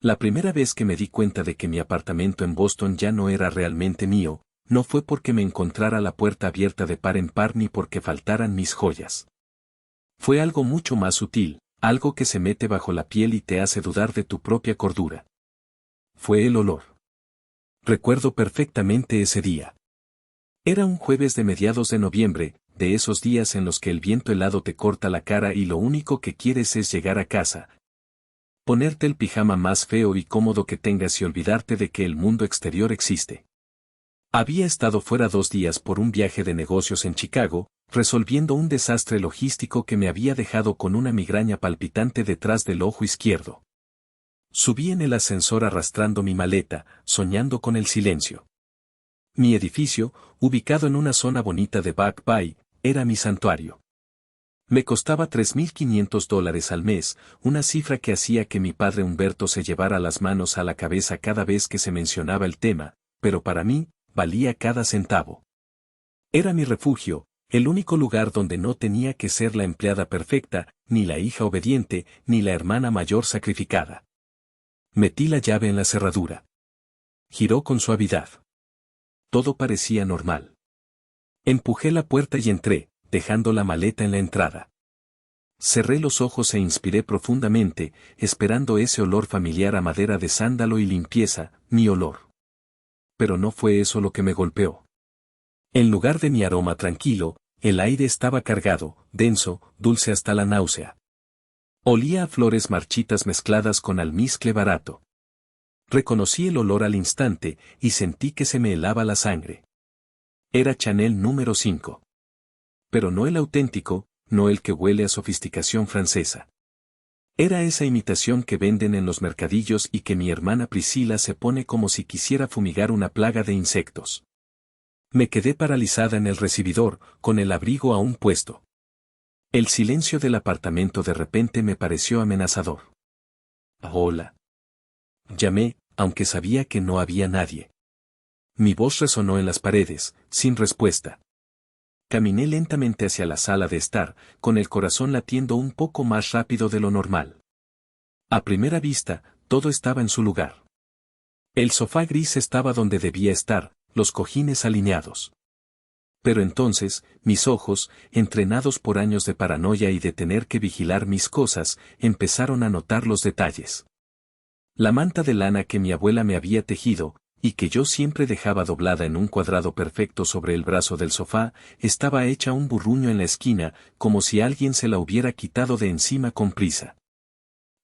La primera vez que me di cuenta de que mi apartamento en Boston ya no era realmente mío, no fue porque me encontrara la puerta abierta de par en par ni porque faltaran mis joyas. Fue algo mucho más sutil, algo que se mete bajo la piel y te hace dudar de tu propia cordura. Fue el olor. Recuerdo perfectamente ese día. Era un jueves de mediados de noviembre, de esos días en los que el viento helado te corta la cara y lo único que quieres es llegar a casa, ponerte el pijama más feo y cómodo que tengas y olvidarte de que el mundo exterior existe. Había estado fuera 2 días por un viaje de negocios en Chicago, resolviendo un desastre logístico que me había dejado con una migraña palpitante detrás del ojo izquierdo. Subí en el ascensor arrastrando mi maleta, soñando con el silencio. Mi edificio, ubicado en una zona bonita de Back Bay, era mi santuario. Me costaba $3,500 al mes, una cifra que hacía que mi padre Humberto se llevara las manos a la cabeza cada vez que se mencionaba el tema, pero para mí, valía cada centavo. Era mi refugio, el único lugar donde no tenía que ser la empleada perfecta, ni la hija obediente, ni la hermana mayor sacrificada. Metí la llave en la cerradura. Giró con suavidad. Todo parecía normal. Empujé la puerta y entré, dejando la maleta en la entrada. Cerré los ojos e inspiré profundamente, esperando ese olor familiar a madera de sándalo y limpieza, mi olor. Pero no fue eso lo que me golpeó. En lugar de mi aroma tranquilo, el aire estaba cargado, denso, dulce hasta la náusea. Olía a flores marchitas mezcladas con almizcle barato. Reconocí el olor al instante y sentí que se me helaba la sangre. Era Chanel número 5. Pero no el auténtico, no el que huele a sofisticación francesa. Era esa imitación que venden en los mercadillos y que mi hermana Priscila se pone como si quisiera fumigar una plaga de insectos. Me quedé paralizada en el recibidor, con el abrigo aún puesto. El silencio del apartamento de repente me pareció amenazador. Hola. Llamé, aunque sabía que no había nadie. Mi voz resonó en las paredes, sin respuesta. Caminé lentamente hacia la sala de estar, con el corazón latiendo un poco más rápido de lo normal. A primera vista, todo estaba en su lugar. El sofá gris estaba donde debía estar, los cojines alineados. Pero entonces, mis ojos, entrenados por años de paranoia y de tener que vigilar mis cosas, empezaron a notar los detalles. La manta de lana que mi abuela me había tejido, y que yo siempre dejaba doblada en un cuadrado perfecto sobre el brazo del sofá, estaba hecha un burruño en la esquina, como si alguien se la hubiera quitado de encima con prisa.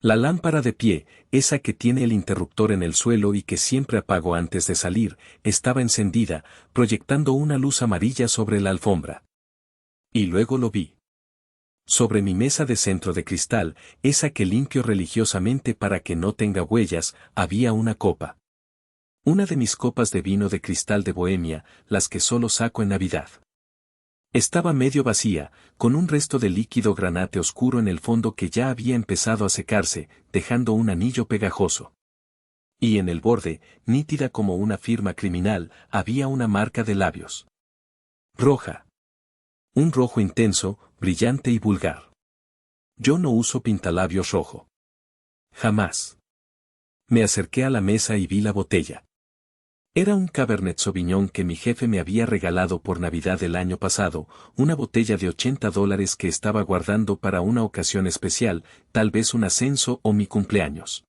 La lámpara de pie, esa que tiene el interruptor en el suelo y que siempre apago antes de salir, estaba encendida, proyectando una luz amarilla sobre la alfombra. Y luego lo vi. Sobre mi mesa de centro de cristal, esa que limpio religiosamente para que no tenga huellas, había una copa. Una de mis copas de vino de cristal de Bohemia, las que solo saco en Navidad. Estaba medio vacía, con un resto de líquido granate oscuro en el fondo que ya había empezado a secarse, dejando un anillo pegajoso. Y en el borde, nítida como una firma criminal, había una marca de labios. Roja. Un rojo intenso, brillante y vulgar. Yo no uso pintalabios rojo. Jamás. Me acerqué a la mesa y vi la botella. Era un Cabernet Sauvignon que mi jefe me había regalado por Navidad del año pasado, una botella de $80 que estaba guardando para una ocasión especial, tal vez un ascenso o mi cumpleaños.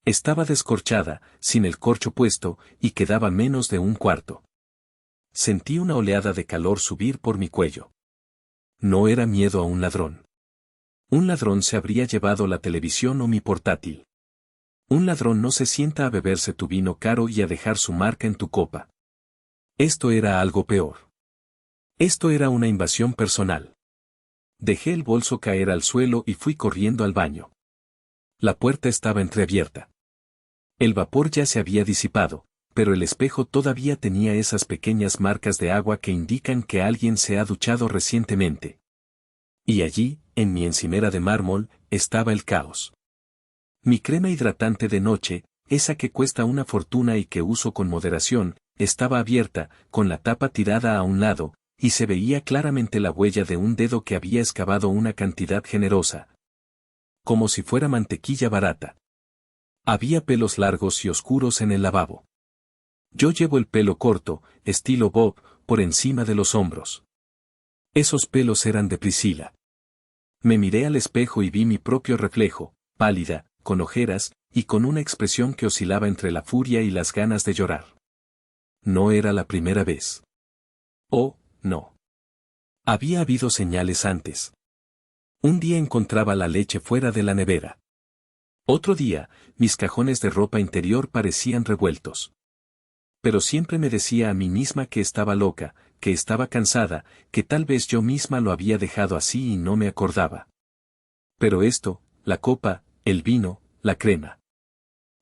Estaba descorchada, sin el corcho puesto, y quedaba menos de un cuarto. Sentí una oleada de calor subir por mi cuello. No era miedo a un ladrón. Un ladrón se habría llevado la televisión o mi portátil. Un ladrón no se sienta a beberse tu vino caro y a dejar su marca en tu copa. Esto era algo peor. Esto era una invasión personal. Dejé el bolso caer al suelo y fui corriendo al baño. La puerta estaba entreabierta. El vapor ya se había disipado, pero el espejo todavía tenía esas pequeñas marcas de agua que indican que alguien se ha duchado recientemente. Y allí, en mi encimera de mármol, estaba el caos. Mi crema hidratante de noche, esa que cuesta una fortuna y que uso con moderación, estaba abierta, con la tapa tirada a un lado, y se veía claramente la huella de un dedo que había excavado una cantidad generosa. Como si fuera mantequilla barata. Había pelos largos y oscuros en el lavabo. Yo llevo el pelo corto, estilo bob, por encima de los hombros. Esos pelos eran de Priscila. Me miré al espejo y vi mi propio reflejo, pálida, con ojeras, y con una expresión que oscilaba entre la furia y las ganas de llorar. No era la primera vez. Oh, no. Había habido señales antes. Un día encontraba la leche fuera de la nevera. Otro día, mis cajones de ropa interior parecían revueltos. Pero siempre me decía a mí misma que estaba loca, que estaba cansada, que tal vez yo misma lo había dejado así y no me acordaba. Pero esto, la copa, el vino, la crema.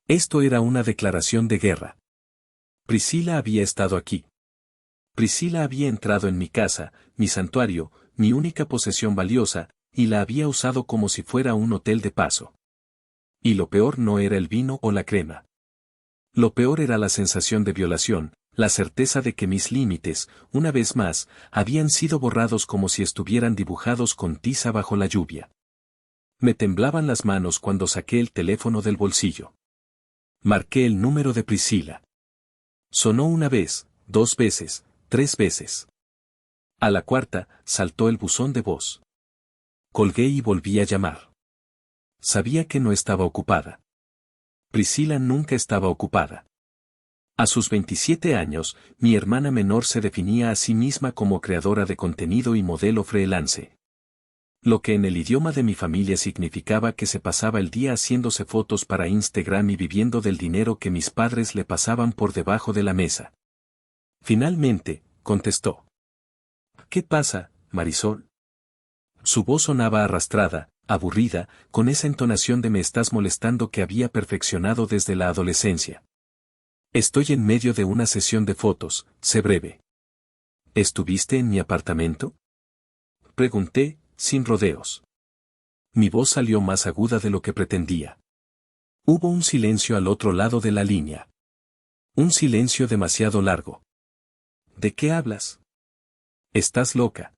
Esto era una declaración de guerra. Priscila había estado aquí. Priscila había entrado en mi casa, mi santuario, mi única posesión valiosa, y la había usado como si fuera un hotel de paso. Y lo peor no era el vino o la crema. Lo peor era la sensación de violación, la certeza de que mis límites, una vez más, habían sido borrados como si estuvieran dibujados con tiza bajo la lluvia. Me temblaban las manos cuando saqué el teléfono del bolsillo. Marqué el número de Priscila. Sonó una vez, 2 veces, 3 veces. A la cuarta, saltó el buzón de voz. Colgué y volví a llamar. Sabía que no estaba ocupada. Priscila nunca estaba ocupada. A sus 27 años, mi hermana menor se definía a sí misma como creadora de contenido y modelo freelance. Lo que en el idioma de mi familia significaba que se pasaba el día haciéndose fotos para Instagram y viviendo del dinero que mis padres le pasaban por debajo de la mesa. Finalmente, contestó. ¿Qué pasa, Marisol? Su voz sonaba arrastrada, aburrida, con esa entonación de me estás molestando que había perfeccionado desde la adolescencia. Estoy en medio de una sesión de fotos, sé breve. ¿Estuviste en mi apartamento? Pregunté, sin rodeos. Mi voz salió más aguda de lo que pretendía. Hubo un silencio al otro lado de la línea. Un silencio demasiado largo. ¿De qué hablas? Estás loca.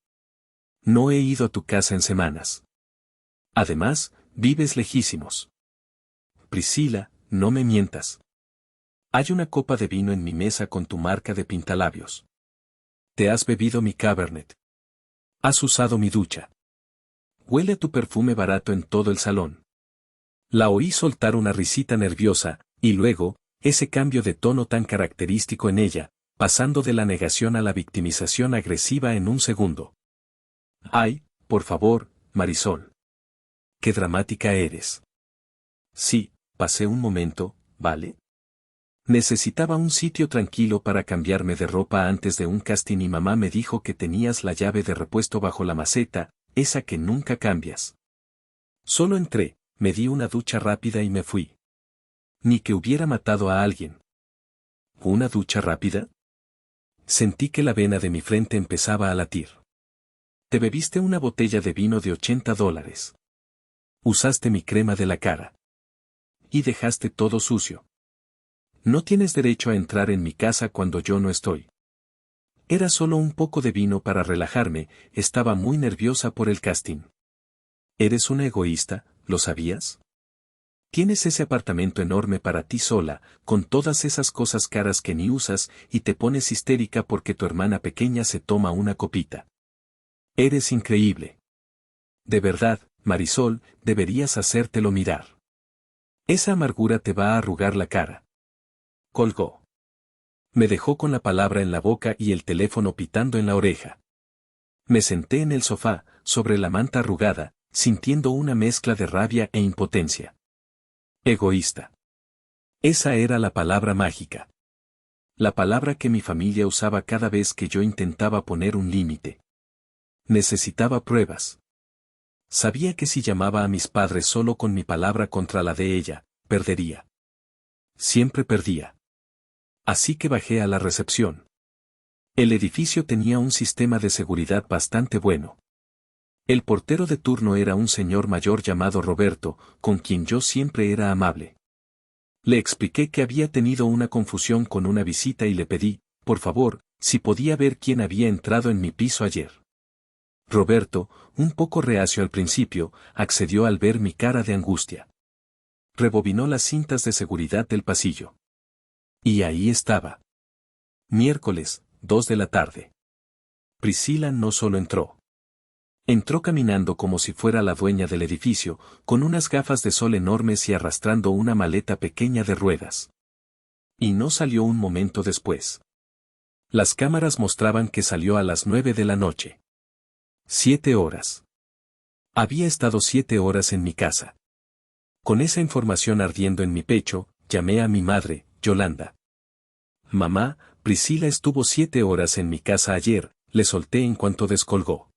No he ido a tu casa en semanas. Además, vives lejísimos. Priscila, no me mientas. Hay una copa de vino en mi mesa con tu marca de pintalabios. Te has bebido mi Cabernet. Has usado mi ducha. Huele a tu perfume barato en todo el salón. La oí soltar una risita nerviosa, y luego, ese cambio de tono tan característico en ella, pasando de la negación a la victimización agresiva en un segundo. Ay, por favor, Marisol. Qué dramática eres. Sí, pasé un momento, ¿vale? Necesitaba un sitio tranquilo para cambiarme de ropa antes de un casting y mamá me dijo que tenías la llave de repuesto bajo la maceta, esa que nunca cambias. Solo entré, me di una ducha rápida y me fui. Ni que hubiera matado a alguien. ¿Una ducha rápida? Sentí que la vena de mi frente empezaba a latir. Te bebiste una botella de vino de $80. Usaste mi crema de la cara. Y dejaste todo sucio. No tienes derecho a entrar en mi casa cuando yo no estoy. Era solo un poco de vino para relajarme, estaba muy nerviosa por el casting. Eres una egoísta, ¿lo sabías? Tienes ese apartamento enorme para ti sola, con todas esas cosas caras que ni usas, y te pones histérica porque tu hermana pequeña se toma una copita. Eres increíble. De verdad, Marisol, deberías hacértelo mirar. Esa amargura te va a arrugar la cara. Colgó. Me dejó con la palabra en la boca y el teléfono pitando en la oreja. Me senté en el sofá, sobre la manta arrugada, sintiendo una mezcla de rabia e impotencia. Egoísta. Esa era la palabra mágica. La palabra que mi familia usaba cada vez que yo intentaba poner un límite. Necesitaba pruebas. Sabía que si llamaba a mis padres solo con mi palabra contra la de ella, perdería. Siempre perdía. Así que bajé a la recepción. El edificio tenía un sistema de seguridad bastante bueno. El portero de turno era un señor mayor llamado Roberto, con quien yo siempre era amable. Le expliqué que había tenido una confusión con una visita y le pedí, por favor, si podía ver quién había entrado en mi piso ayer. Roberto, un poco reacio al principio, accedió al ver mi cara de angustia. rebobinó las cintas de seguridad del pasillo. Y ahí estaba. Miércoles, 2 de la tarde. Priscila no solo entró. Entró caminando como si fuera la dueña del edificio, con unas gafas de sol enormes y arrastrando una maleta pequeña de ruedas. Y no salió un momento después. Las cámaras mostraban que salió a las 9 de la noche. 7 horas. Había estado 7 horas en mi casa. Con esa información ardiendo en mi pecho, llamé a mi madre, Yolanda. Mamá, Priscila estuvo 7 horas en mi casa ayer, le solté en cuanto descolgó.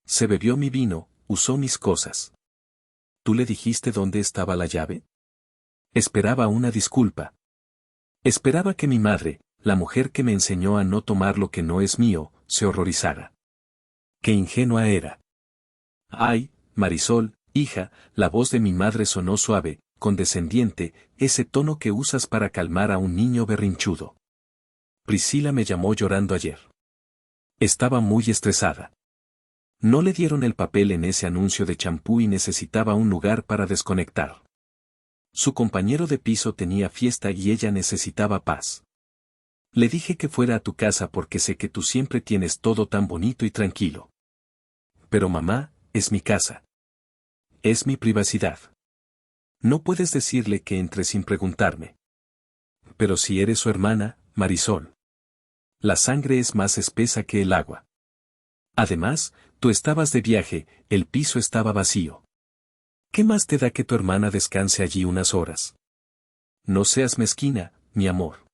Se bebió mi vino, usó mis cosas. ¿Tú le dijiste dónde estaba la llave? Esperaba una disculpa. Esperaba que mi madre, la mujer que me enseñó a no tomar lo que no es mío, se horrorizara. ¡Qué ingenua era! Ay, Marisol, hija, la voz de mi madre sonó suave, condescendiente, ese tono que usas para calmar a un niño berrinchudo. Priscila me llamó llorando ayer. Estaba muy estresada. No le dieron el papel en ese anuncio de champú y necesitaba un lugar para desconectar. Su compañero de piso tenía fiesta y ella necesitaba paz. Le dije que fuera a tu casa porque sé que tú siempre tienes todo tan bonito y tranquilo. Pero mamá, es mi casa. Es mi privacidad. No puedes decirle que entre sin preguntarme. Pero si eres su hermana, Marisol. La sangre es más espesa que el agua. Además, tú estabas de viaje, el piso estaba vacío. ¿Qué más te da que tu hermana descanse allí unas horas? No seas mezquina, mi amor.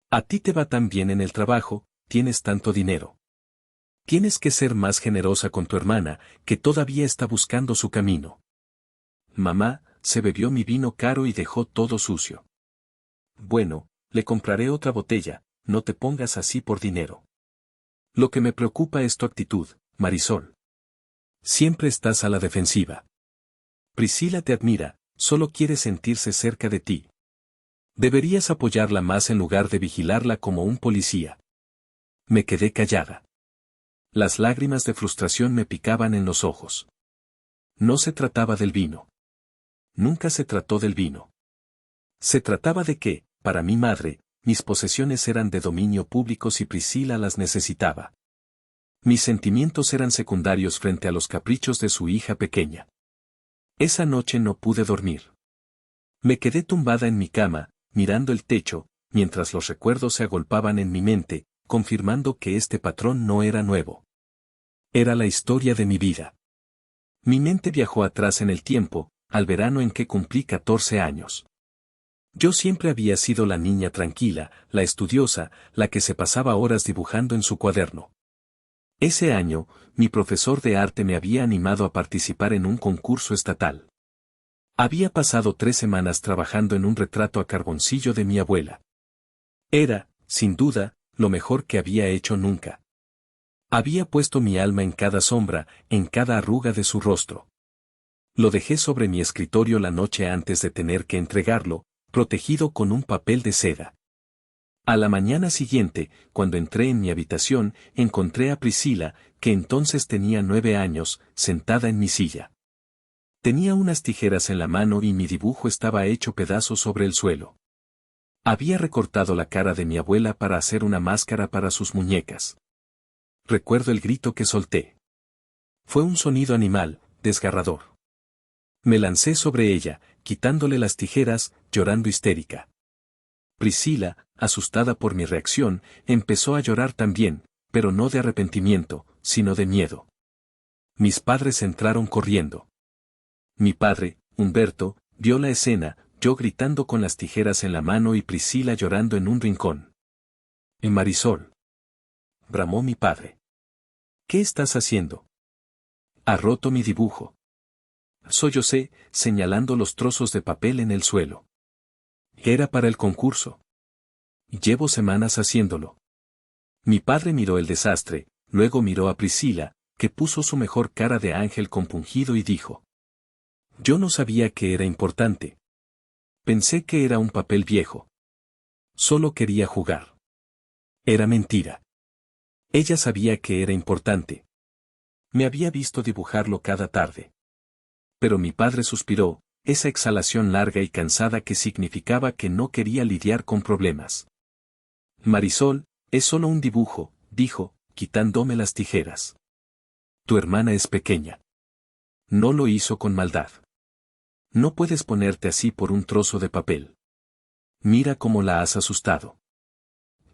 A ti te va tan bien en el trabajo, tienes tanto dinero. Tienes que ser más generosa con tu hermana, que todavía está buscando su camino. Mamá, se bebió mi vino caro y dejó todo sucio. Bueno, le compraré otra botella, no te pongas así por dinero. Lo que me preocupa es tu actitud, Marisol. Siempre estás a la defensiva. Priscila te admira, solo quiere sentirse cerca de ti. Deberías apoyarla más en lugar de vigilarla como un policía. Me quedé callada. Las lágrimas de frustración me picaban en los ojos. No se trataba del vino. Nunca se trató del vino. Se trataba de que, para mi madre, mis posesiones eran de dominio público si Priscila las necesitaba. Mis sentimientos eran secundarios frente a los caprichos de su hija pequeña. Esa noche no pude dormir. Me quedé tumbada en mi cama, mirando el techo, mientras los recuerdos se agolpaban en mi mente, confirmando que este patrón no era nuevo. Era la historia de mi vida. Mi mente viajó atrás en el tiempo, al verano en que cumplí 14 años. Yo siempre había sido la niña tranquila, la estudiosa, la que se pasaba horas dibujando en su cuaderno. Ese año, mi profesor de arte me había animado a participar en un concurso estatal. Había pasado 3 semanas trabajando en un retrato a carboncillo de mi abuela. Era, sin duda, lo mejor que había hecho nunca. Había puesto mi alma en cada sombra, en cada arruga de su rostro. Lo dejé sobre mi escritorio la noche antes de tener que entregarlo, protegido con un papel de seda. A la mañana siguiente, cuando entré en mi habitación, encontré a Priscila, que entonces tenía 9 años, sentada en mi silla. Tenía unas tijeras en la mano y mi dibujo estaba hecho pedazos sobre el suelo. Había recortado la cara de mi abuela para hacer una máscara para sus muñecas. Recuerdo el grito que solté. Fue un sonido animal, desgarrador. Me lancé sobre ella, quitándole las tijeras, llorando histérica. Priscila, asustada por mi reacción, empezó a llorar también, pero no de arrepentimiento, sino de miedo. Mis padres entraron corriendo. Mi padre, Humberto, vio la escena, yo gritando con las tijeras en la mano y Priscila llorando en un rincón. Marisol. Bramó mi padre. ¿Qué estás haciendo? Ha roto mi dibujo. Sollocé, señalando los trozos de papel en el suelo. Era para el concurso. Llevo semanas haciéndolo. Mi padre miró el desastre, luego miró a Priscila, que puso su mejor cara de ángel compungido y dijo: yo no sabía que era importante. Pensé que era un papel viejo. Solo quería jugar. Era mentira. Ella sabía que era importante. Me había visto dibujarlo cada tarde. Pero mi padre suspiró, esa exhalación larga y cansada que significaba que no quería lidiar con problemas. Marisol, es solo un dibujo, dijo, quitándome las tijeras. Tu hermana es pequeña. No lo hizo con maldad. No puedes ponerte así por un trozo de papel. Mira cómo la has asustado.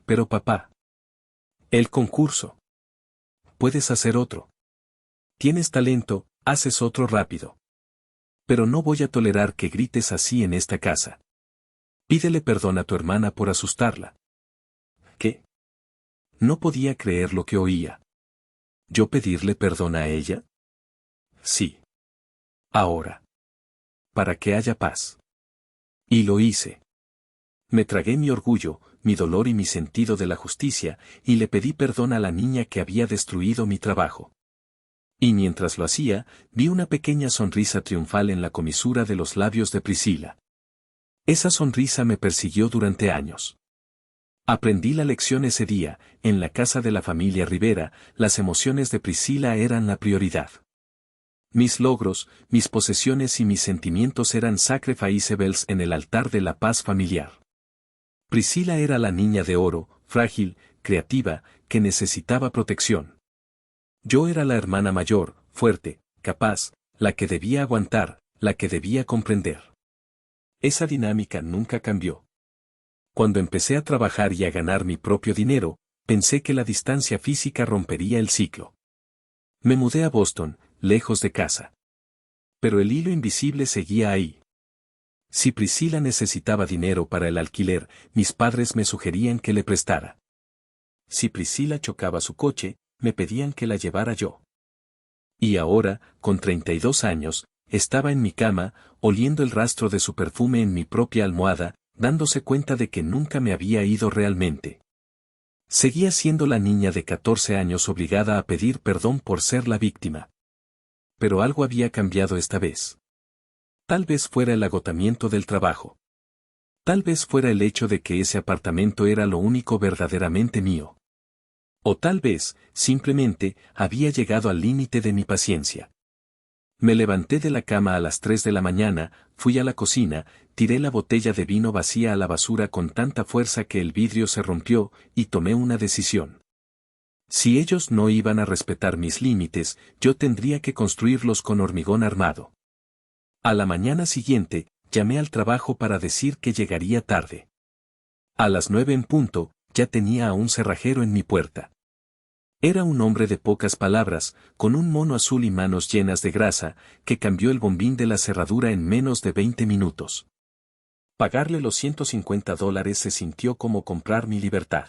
Pero papá. El concurso. Puedes hacer otro. Tienes talento, haces otro rápido. Pero no voy a tolerar que grites así en esta casa. Pídele perdón a tu hermana por asustarla. ¿Qué? No podía creer lo que oía. ¿Yo pedirle perdón a ella? Sí. Ahora. Para que haya paz. Y lo hice. Me tragué mi orgullo, mi dolor y mi sentido de la justicia, y le pedí perdón a la niña que había destruido mi trabajo. Y mientras lo hacía, vi una pequeña sonrisa triunfal en la comisura de los labios de Priscila. Esa sonrisa me persiguió durante años. Aprendí la lección ese día, en la casa de la familia Rivera, las emociones de Priscila eran la prioridad. Mis logros, mis posesiones y mis sentimientos eran sacrificables en el altar de la paz familiar. Priscila era la niña de oro, frágil, creativa, que necesitaba protección. Yo era la hermana mayor, fuerte, capaz, la que debía aguantar, la que debía comprender. Esa dinámica nunca cambió. Cuando empecé a trabajar y a ganar mi propio dinero, pensé que la distancia física rompería el ciclo. Me mudé a Boston, lejos de casa. Pero el hilo invisible seguía ahí. Si Priscila necesitaba dinero para el alquiler, mis padres me sugerían que le prestara. Si Priscila chocaba su coche, me pedían que la llevara yo. Y ahora, con 32 años, estaba en mi cama, oliendo el rastro de su perfume en mi propia almohada, dándose cuenta de que nunca me había ido realmente. Seguía siendo la niña de 14 años obligada a pedir perdón por ser la víctima. Pero algo había cambiado esta vez. Tal vez fuera el agotamiento del trabajo. Tal vez fuera el hecho de que ese apartamento era lo único verdaderamente mío. O tal vez, simplemente, había llegado al límite de mi paciencia. Me levanté de la cama a las 3 de la mañana, fui a la cocina, tiré la botella de vino vacía a la basura con tanta fuerza que el vidrio se rompió, y tomé una decisión. Si ellos no iban a respetar mis límites, yo tendría que construirlos con hormigón armado. A la mañana siguiente, llamé al trabajo para decir que llegaría tarde. A las 9 en punto, ya tenía a un cerrajero en mi puerta. Era un hombre de pocas palabras, con un mono azul y manos llenas de grasa, que cambió el bombín de la cerradura en menos de 20 minutos. Pagarle los $150 se sintió como comprar mi libertad.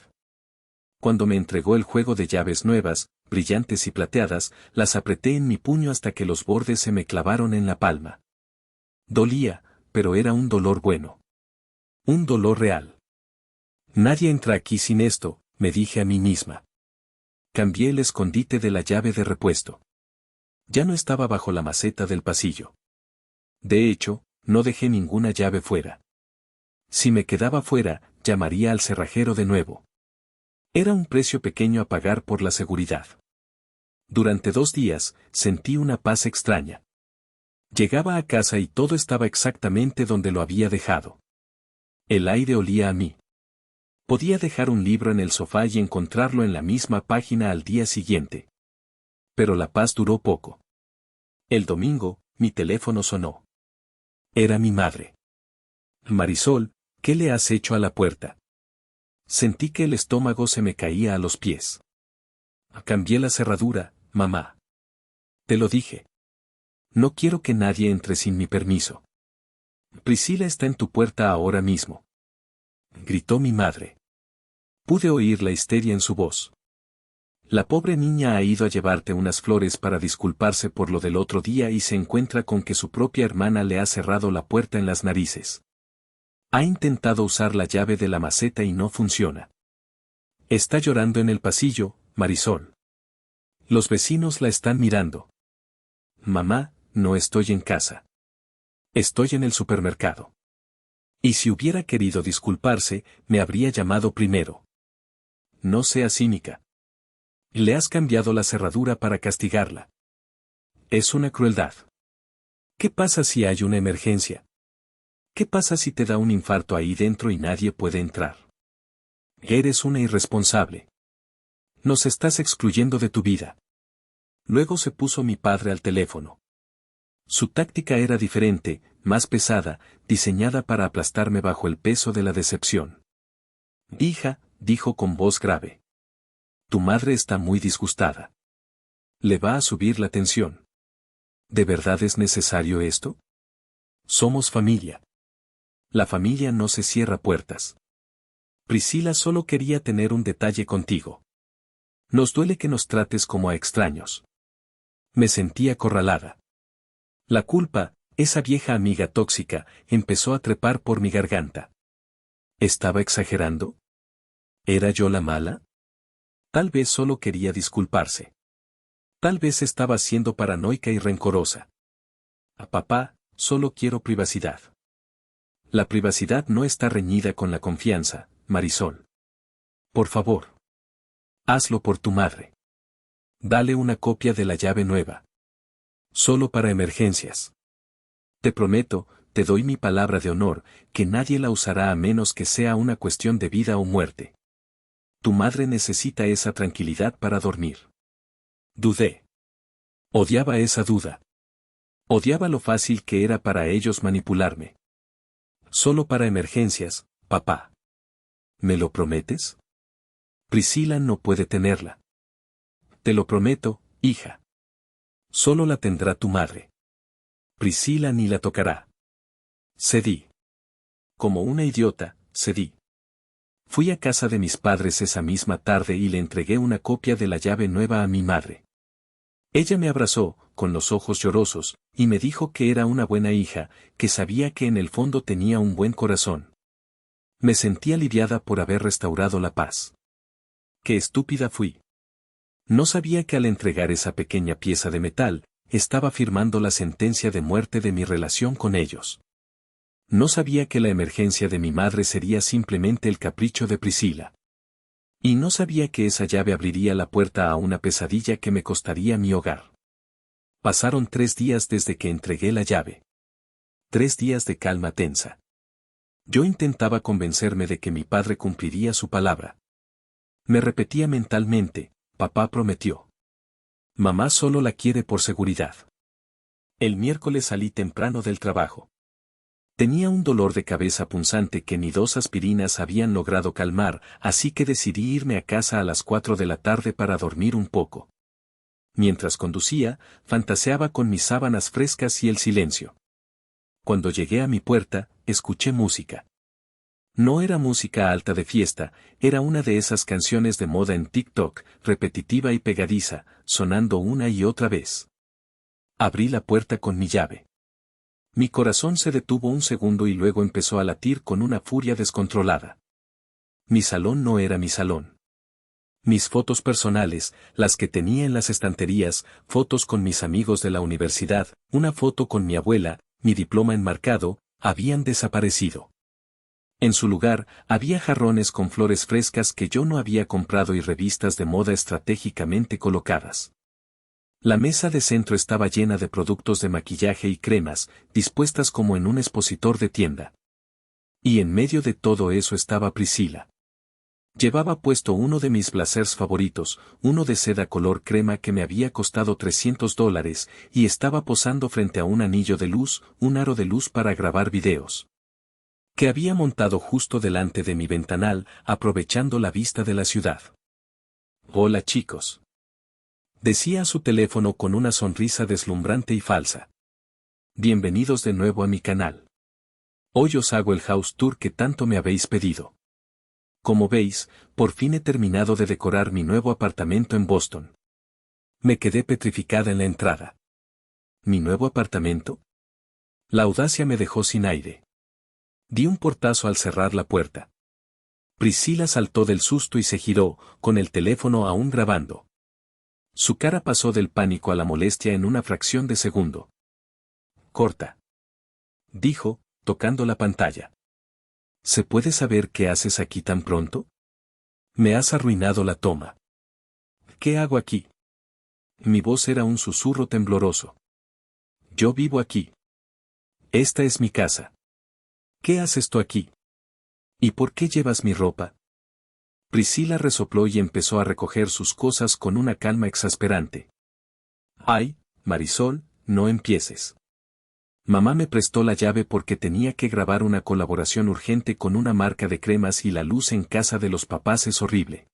Cuando me entregó el juego de llaves nuevas, brillantes y plateadas, las apreté en mi puño hasta que los bordes se me clavaron en la palma. Dolía, pero era un dolor bueno. Un dolor real. Nadie entra aquí sin esto, me dije a mí misma. Cambié el escondite de la llave de repuesto. Ya no estaba bajo la maceta del pasillo. De hecho, no dejé ninguna llave fuera. Si me quedaba fuera, llamaría al cerrajero de nuevo. Era un precio pequeño a pagar por la seguridad. Durante 2 días, sentí una paz extraña. Llegaba a casa y todo estaba exactamente donde lo había dejado. El aire olía a mí. Podía dejar un libro en el sofá y encontrarlo en la misma página al día siguiente. Pero la paz duró poco. El domingo, mi teléfono sonó. Era mi madre. Marisol, ¿qué le has hecho a la puerta? Sentí que el estómago se me caía a los pies. Cambié la cerradura, mamá. Te lo dije. No quiero que nadie entre sin mi permiso. Priscila está en tu puerta ahora mismo. Gritó mi madre. Pude oír la histeria en su voz. La pobre niña ha ido a llevarte unas flores para disculparse por lo del otro día y se encuentra con que su propia hermana le ha cerrado la puerta en las narices. Ha intentado usar la llave de la maceta y no funciona. Está llorando en el pasillo, Marisol. Los vecinos la están mirando. Mamá, no estoy en casa. Estoy en el supermercado. Y si hubiera querido disculparse, me habría llamado primero. No seas cínica. Le has cambiado la cerradura para castigarla. Es una crueldad. ¿Qué pasa si hay una emergencia? ¿Qué pasa si te da un infarto ahí dentro y nadie puede entrar? Eres una irresponsable. Nos estás excluyendo de tu vida. Luego se puso mi padre al teléfono. Su táctica era diferente, más pesada, diseñada para aplastarme bajo el peso de la decepción. Hija, dijo con voz grave. Tu madre está muy disgustada. Le va a subir la tensión. ¿De verdad es necesario esto? Somos familia. La familia no se cierra puertas. Priscila solo quería tener un detalle contigo. Nos duele que nos trates como a extraños. Me sentí acorralada. La culpa, esa vieja amiga tóxica, empezó a trepar por mi garganta. ¿Estaba exagerando? ¿Era yo la mala? Tal vez solo quería disculparse. Tal vez estaba siendo paranoica y rencorosa. Papá, solo quiero privacidad. La privacidad no está reñida con la confianza, Marisol. Por favor. Hazlo por tu madre. Dale una copia de la llave nueva. Solo para emergencias. Te prometo, te doy mi palabra de honor, que nadie la usará a menos que sea una cuestión de vida o muerte. Tu madre necesita esa tranquilidad para dormir. Dudé. Odiaba esa duda. Odiaba lo fácil que era para ellos manipularme. Solo para emergencias, papá. ¿Me lo prometes? Priscila no puede tenerla. Te lo prometo, hija. Solo la tendrá tu madre. Priscila ni la tocará. Cedí. Como una idiota, cedí. Fui a casa de mis padres esa misma tarde y le entregué una copia de la llave nueva a mi madre. Ella me abrazó, con los ojos llorosos, y me dijo que era una buena hija, que sabía que en el fondo tenía un buen corazón. Me sentí aliviada por haber restaurado la paz. Qué estúpida fui. No sabía que al entregar esa pequeña pieza de metal, estaba firmando la sentencia de muerte de mi relación con ellos. No sabía que la emergencia de mi madre sería simplemente el capricho de Priscila. Y no sabía que esa llave abriría la puerta a una pesadilla que me costaría mi hogar. Pasaron 3 días desde que entregué la llave. 3 días de calma tensa. Yo intentaba convencerme de que mi padre cumpliría su palabra. Me repetía mentalmente, papá prometió. Mamá solo la quiere por seguridad. El miércoles salí temprano del trabajo. Tenía un dolor de cabeza punzante que ni 2 aspirinas habían logrado calmar, así que decidí irme a casa a las 4 de la tarde para dormir un poco. Mientras conducía, fantaseaba con mis sábanas frescas y el silencio. Cuando llegué a mi puerta, escuché música. No era música alta de fiesta, era una de esas canciones de moda en TikTok, repetitiva y pegadiza, sonando una y otra vez. Abrí la puerta con mi llave. Mi corazón se detuvo un segundo y luego empezó a latir con una furia descontrolada. Mi salón no era mi salón. Mis fotos personales, las que tenía en las estanterías, fotos con mis amigos de la universidad, una foto con mi abuela, mi diploma enmarcado, habían desaparecido. En su lugar, había jarrones con flores frescas que yo no había comprado y revistas de moda estratégicamente colocadas. La mesa de centro estaba llena de productos de maquillaje y cremas, dispuestas como en un expositor de tienda. Y en medio de todo eso estaba Priscila. Llevaba puesto uno de mis blazers favoritos, uno de seda color crema que me había costado $300, y estaba posando frente a un anillo de luz, un aro de luz para grabar videos, que había montado justo delante de mi ventanal, aprovechando la vista de la ciudad. Hola chicos. Decía a su teléfono con una sonrisa deslumbrante y falsa. Bienvenidos de nuevo a mi canal. Hoy os hago el house tour que tanto me habéis pedido. Como veis, por fin he terminado de decorar mi nuevo apartamento en Boston. Me quedé petrificada en la entrada. ¿Mi nuevo apartamento? La audacia me dejó sin aire. Di un portazo al cerrar la puerta. Priscila saltó del susto y se giró, con el teléfono aún grabando. Su cara pasó del pánico a la molestia en una fracción de segundo. Corta. Dijo, tocando la pantalla. ¿Se puede saber qué haces aquí tan pronto? Me has arruinado la toma. ¿Qué hago aquí? Mi voz era un susurro tembloroso. Yo vivo aquí. Esta es mi casa. ¿Qué haces tú aquí? ¿Y por qué llevas mi ropa? Priscila resopló y empezó a recoger sus cosas con una calma exasperante. Ay, Marisol, no empieces. Mamá me prestó la llave porque tenía que grabar una colaboración urgente con una marca de cremas y la luz en casa de los papás es horrible.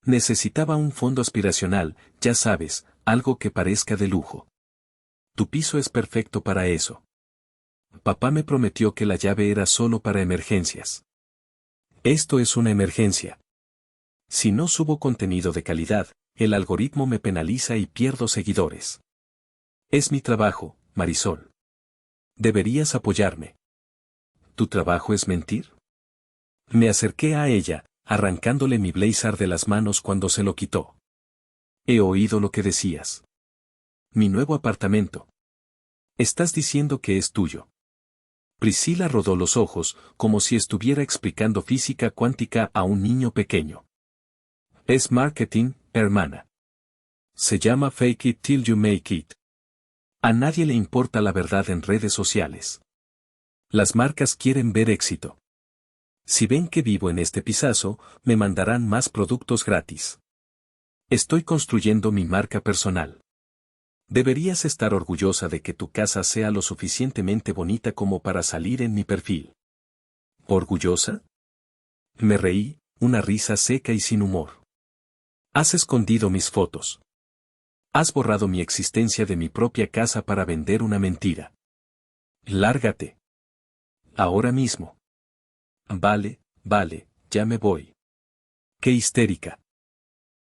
Necesitaba un fondo aspiracional, ya sabes, algo que parezca de lujo. Tu piso es perfecto para eso. Papá me prometió que la llave era solo para emergencias. Esto es una emergencia. Si no subo contenido de calidad, el algoritmo me penaliza y pierdo seguidores. Es mi trabajo, Marisol. Deberías apoyarme. ¿Tu trabajo es mentir? Me acerqué a ella, arrancándole mi blazer de las manos cuando se lo quitó. He oído lo que decías. Mi nuevo apartamento. Estás diciendo que es tuyo. Priscila rodó los ojos, como si estuviera explicando física cuántica a un niño pequeño. Es marketing, hermana. Se llama fake it till you make it. A nadie le importa la verdad en redes sociales. Las marcas quieren ver éxito. Si ven que vivo en este pisazo, me mandarán más productos gratis. Estoy construyendo mi marca personal. Deberías estar orgullosa de que tu casa sea lo suficientemente bonita como para salir en mi perfil. ¿Orgullosa? Me reí, una risa seca y sin humor. Has escondido mis fotos. Has borrado mi existencia de mi propia casa para vender una mentira. Lárgate. Ahora mismo. Vale, ya me voy. Qué histérica.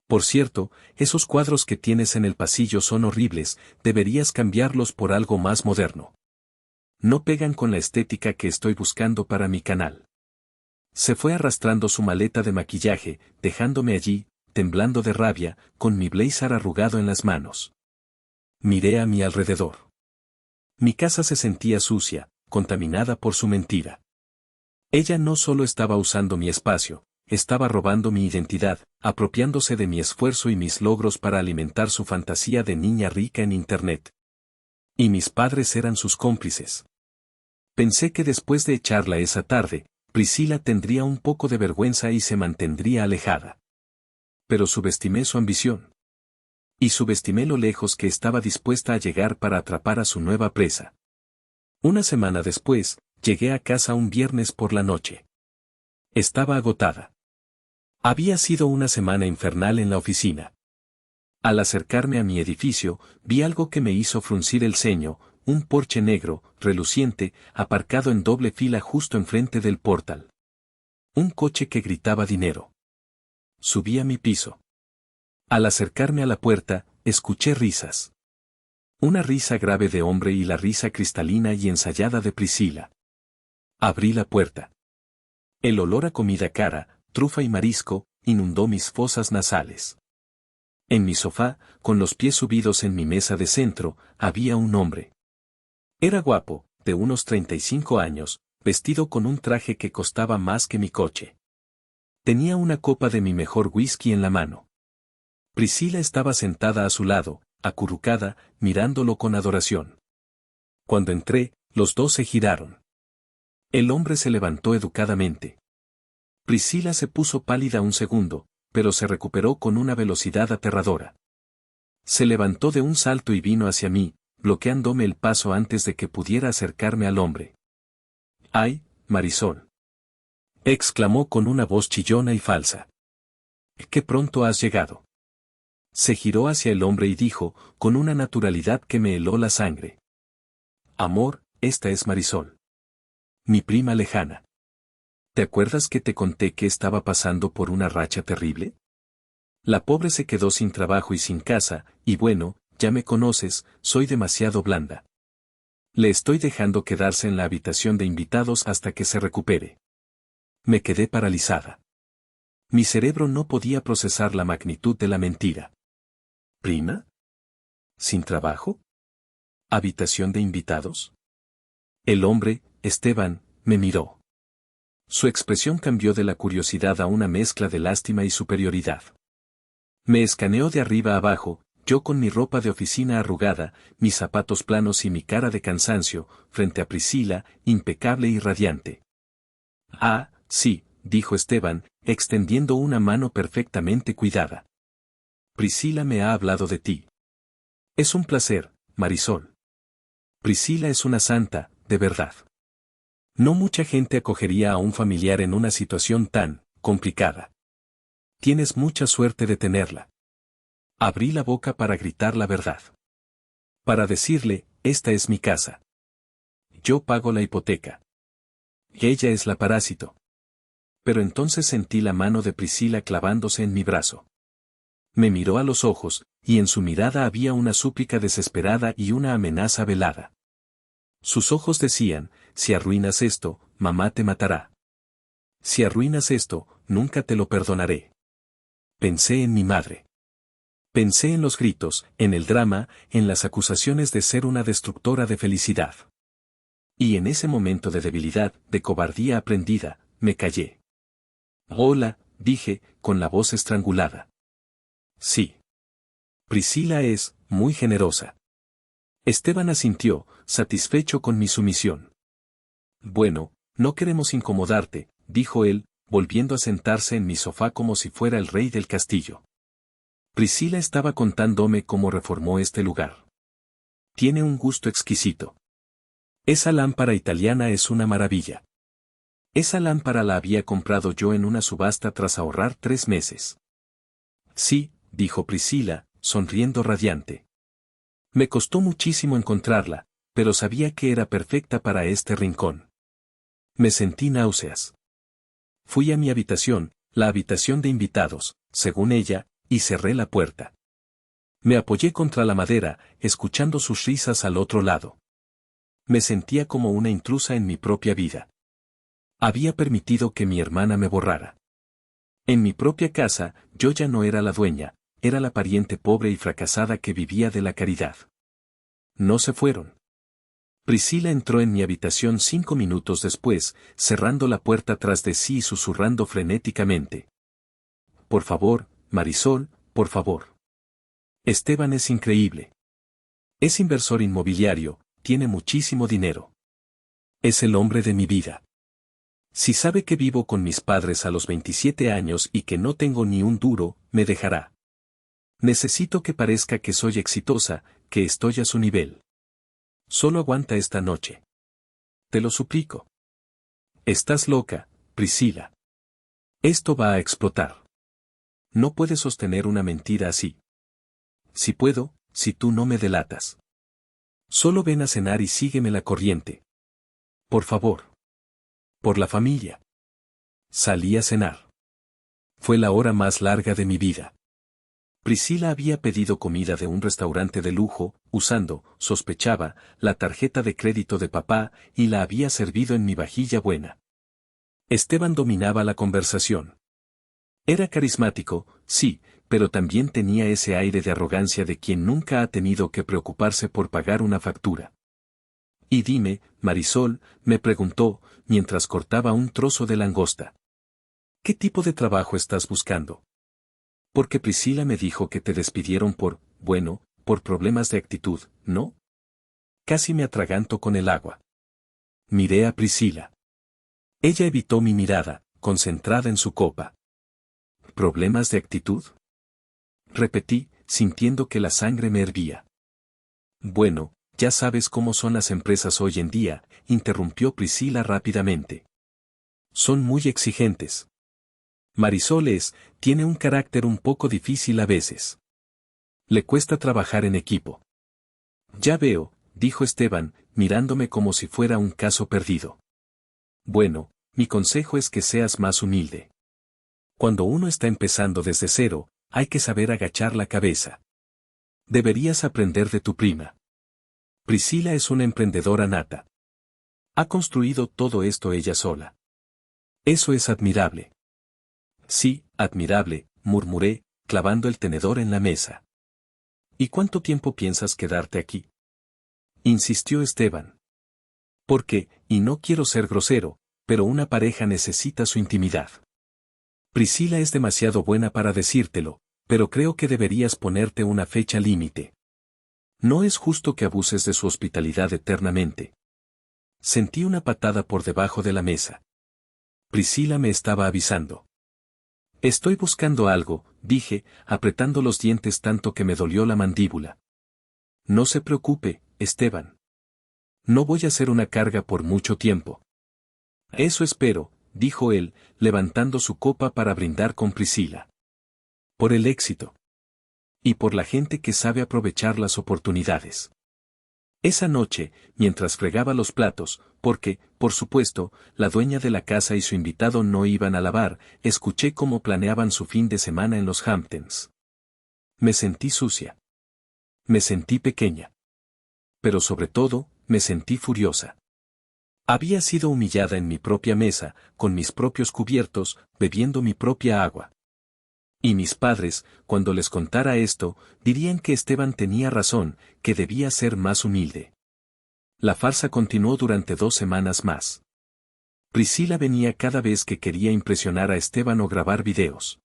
Por cierto, esos cuadros que tienes en el pasillo son horribles, deberías cambiarlos por algo más moderno. No pegan con la estética que estoy buscando para mi canal. Se fue arrastrando su maleta de maquillaje, dejándome allí, temblando de rabia, con mi blazer arrugado en las manos. Miré a mi alrededor. Mi casa se sentía sucia, contaminada por su mentira. Ella no solo estaba usando mi espacio, estaba robando mi identidad, apropiándose de mi esfuerzo y mis logros para alimentar su fantasía de niña rica en Internet. Y mis padres eran sus cómplices. Pensé que después de echarla esa tarde, Priscila tendría un poco de vergüenza y se mantendría alejada. Pero subestimé su ambición. Y subestimé lo lejos que estaba dispuesta a llegar para atrapar a su nueva presa. Una semana después, llegué a casa un viernes por la noche. Estaba agotada. Había sido una semana infernal en la oficina. Al acercarme a mi edificio, vi algo que me hizo fruncir el ceño, un Porsche negro, reluciente, aparcado en doble fila justo enfrente del portal. Un coche que gritaba dinero. Subí a mi piso. Al acercarme a la puerta, escuché risas. Una risa grave de hombre y la risa cristalina y ensayada de Priscila. Abrí la puerta. El olor a comida cara, trufa y marisco, inundó mis fosas nasales. En mi sofá, con los pies subidos en mi mesa de centro, había un hombre. Era guapo, de unos 35 años, vestido con un traje que costaba más que mi coche. Tenía una copa de mi mejor whisky en la mano. Priscila estaba sentada a su lado, acurrucada, mirándolo con adoración. Cuando entré, los dos se giraron. El hombre se levantó educadamente. Priscila se puso pálida un segundo, pero se recuperó con una velocidad aterradora. Se levantó de un salto y vino hacia mí, bloqueándome el paso antes de que pudiera acercarme al hombre. ¡Ay, Marisol! Exclamó con una voz chillona y falsa. ¡Qué pronto has llegado! Se giró hacia el hombre y dijo, con una naturalidad que me heló la sangre. Amor, esta es Marisol. Mi prima lejana. ¿Te acuerdas que te conté que estaba pasando por una racha terrible? La pobre se quedó sin trabajo y sin casa, y bueno, ya me conoces, soy demasiado blanda. Le estoy dejando quedarse en la habitación de invitados hasta que se recupere. Me quedé paralizada. Mi cerebro no podía procesar la magnitud de la mentira. ¿Prima? ¿Sin trabajo? ¿Habitación de invitados? El hombre, Esteban, me miró. Su expresión cambió de la curiosidad a una mezcla de lástima y superioridad. Me escaneó de arriba abajo, yo con mi ropa de oficina arrugada, mis zapatos planos y mi cara de cansancio, frente a Priscila, impecable y radiante. Ah, sí, dijo Esteban, extendiendo una mano perfectamente cuidada. Priscila me ha hablado de ti. Es un placer, Marisol. Priscila es una santa, de verdad. No mucha gente acogería a un familiar en una situación tan complicada. Tienes mucha suerte de tenerla. Abrí la boca para gritar la verdad. Para decirle, esta es mi casa. Yo pago la hipoteca. Y ella es la parásito. Pero entonces sentí la mano de Priscila clavándose en mi brazo. Me miró a los ojos, y en su mirada había una súplica desesperada y una amenaza velada. Sus ojos decían, si arruinas esto, mamá te matará. Si arruinas esto, nunca te lo perdonaré. Pensé en mi madre. Pensé en los gritos, en el drama, en las acusaciones de ser una destructora de felicidad. Y en ese momento de debilidad, de cobardía aprendida, me callé. Hola, dije, con la voz estrangulada. Sí. Priscila es muy generosa. Esteban asintió, satisfecho con mi sumisión. Bueno, no queremos incomodarte, dijo él, volviendo a sentarse en mi sofá como si fuera el rey del castillo. Priscila estaba contándome cómo reformó este lugar. Tiene un gusto exquisito. Esa lámpara italiana es una maravilla. Esa lámpara la había comprado yo en una subasta tras ahorrar 3 meses. Sí, dijo Priscila, sonriendo radiante. Me costó muchísimo encontrarla, pero sabía que era perfecta para este rincón. Me sentí náuseas. Fui a mi habitación, la habitación de invitados, según ella, y cerré la puerta. Me apoyé contra la madera, escuchando sus risas al otro lado. Me sentía como una intrusa en mi propia vida. Había permitido que mi hermana me borrara. En mi propia casa, yo ya no era la dueña, era la pariente pobre y fracasada que vivía de la caridad. No se fueron. Priscila entró en mi habitación 5 minutos después, cerrando la puerta tras de sí y susurrando frenéticamente. Por favor, Marisol, por favor. Esteban es increíble. Es inversor inmobiliario, tiene muchísimo dinero. Es el hombre de mi vida. Si sabe que vivo con mis padres a los 27 años y que no tengo ni un duro, me dejará. Necesito que parezca que soy exitosa, que estoy a su nivel. Solo aguanta esta noche. Te lo suplico. Estás loca, Priscila. Esto va a explotar. No puedes sostener una mentira así. Si puedo, si tú no me delatas. Solo ven a cenar y sígueme la corriente. Por favor. Por la familia. Salí a cenar. Fue la hora más larga de mi vida. Priscila había pedido comida de un restaurante de lujo, usando, sospechaba, la tarjeta de crédito de papá, y la había servido en mi vajilla buena. Esteban dominaba la conversación. Era carismático, sí, pero también tenía ese aire de arrogancia de quien nunca ha tenido que preocuparse por pagar una factura. Y dime, Marisol, me preguntó, mientras cortaba un trozo de langosta. ¿Qué tipo de trabajo estás buscando? Porque Priscila me dijo que te despidieron por problemas de actitud, ¿no? Casi me atraganto con el agua. Miré a Priscila. Ella evitó mi mirada, concentrada en su copa. ¿Problemas de actitud? Repetí, sintiendo que la sangre me hervía. Bueno, ya sabes cómo son las empresas hoy en día, interrumpió Priscila rápidamente. Son muy exigentes. Marisol tiene un carácter un poco difícil a veces. Le cuesta trabajar en equipo. Ya veo, dijo Esteban, mirándome como si fuera un caso perdido. Bueno, mi consejo es que seas más humilde. Cuando uno está empezando desde cero, hay que saber agachar la cabeza. Deberías aprender de tu prima. Priscila es una emprendedora nata. Ha construido todo esto ella sola. Eso es admirable. Sí, admirable, murmuré, clavando el tenedor en la mesa. ¿Y cuánto tiempo piensas quedarte aquí? Insistió Esteban. Porque, y no quiero ser grosero, pero una pareja necesita su intimidad. Priscila es demasiado buena para decírtelo, Pero creo que deberías ponerte una fecha límite. No es justo que abuses de su hospitalidad eternamente. Sentí una patada por debajo de la mesa. Priscila me estaba avisando. Estoy buscando algo, dije, apretando los dientes tanto que me dolió la mandíbula. No se preocupe, Esteban. No voy a ser una carga por mucho tiempo. Eso espero, dijo él, levantando su copa para brindar con Priscila. Por el éxito. Y por la gente que sabe aprovechar las oportunidades. Esa noche, mientras fregaba los platos, porque, por supuesto, la dueña de la casa y su invitado no iban a lavar, escuché cómo planeaban su fin de semana en los Hamptons. Me sentí sucia. Me sentí pequeña. Pero sobre todo, me sentí furiosa. Había sido humillada en mi propia mesa, con mis propios cubiertos, bebiendo mi propia agua. Y mis padres, cuando les contara esto, dirían que Esteban tenía razón, que debía ser más humilde. La farsa continuó durante 2 semanas más. Priscila venía cada vez que quería impresionar a Esteban o grabar videos.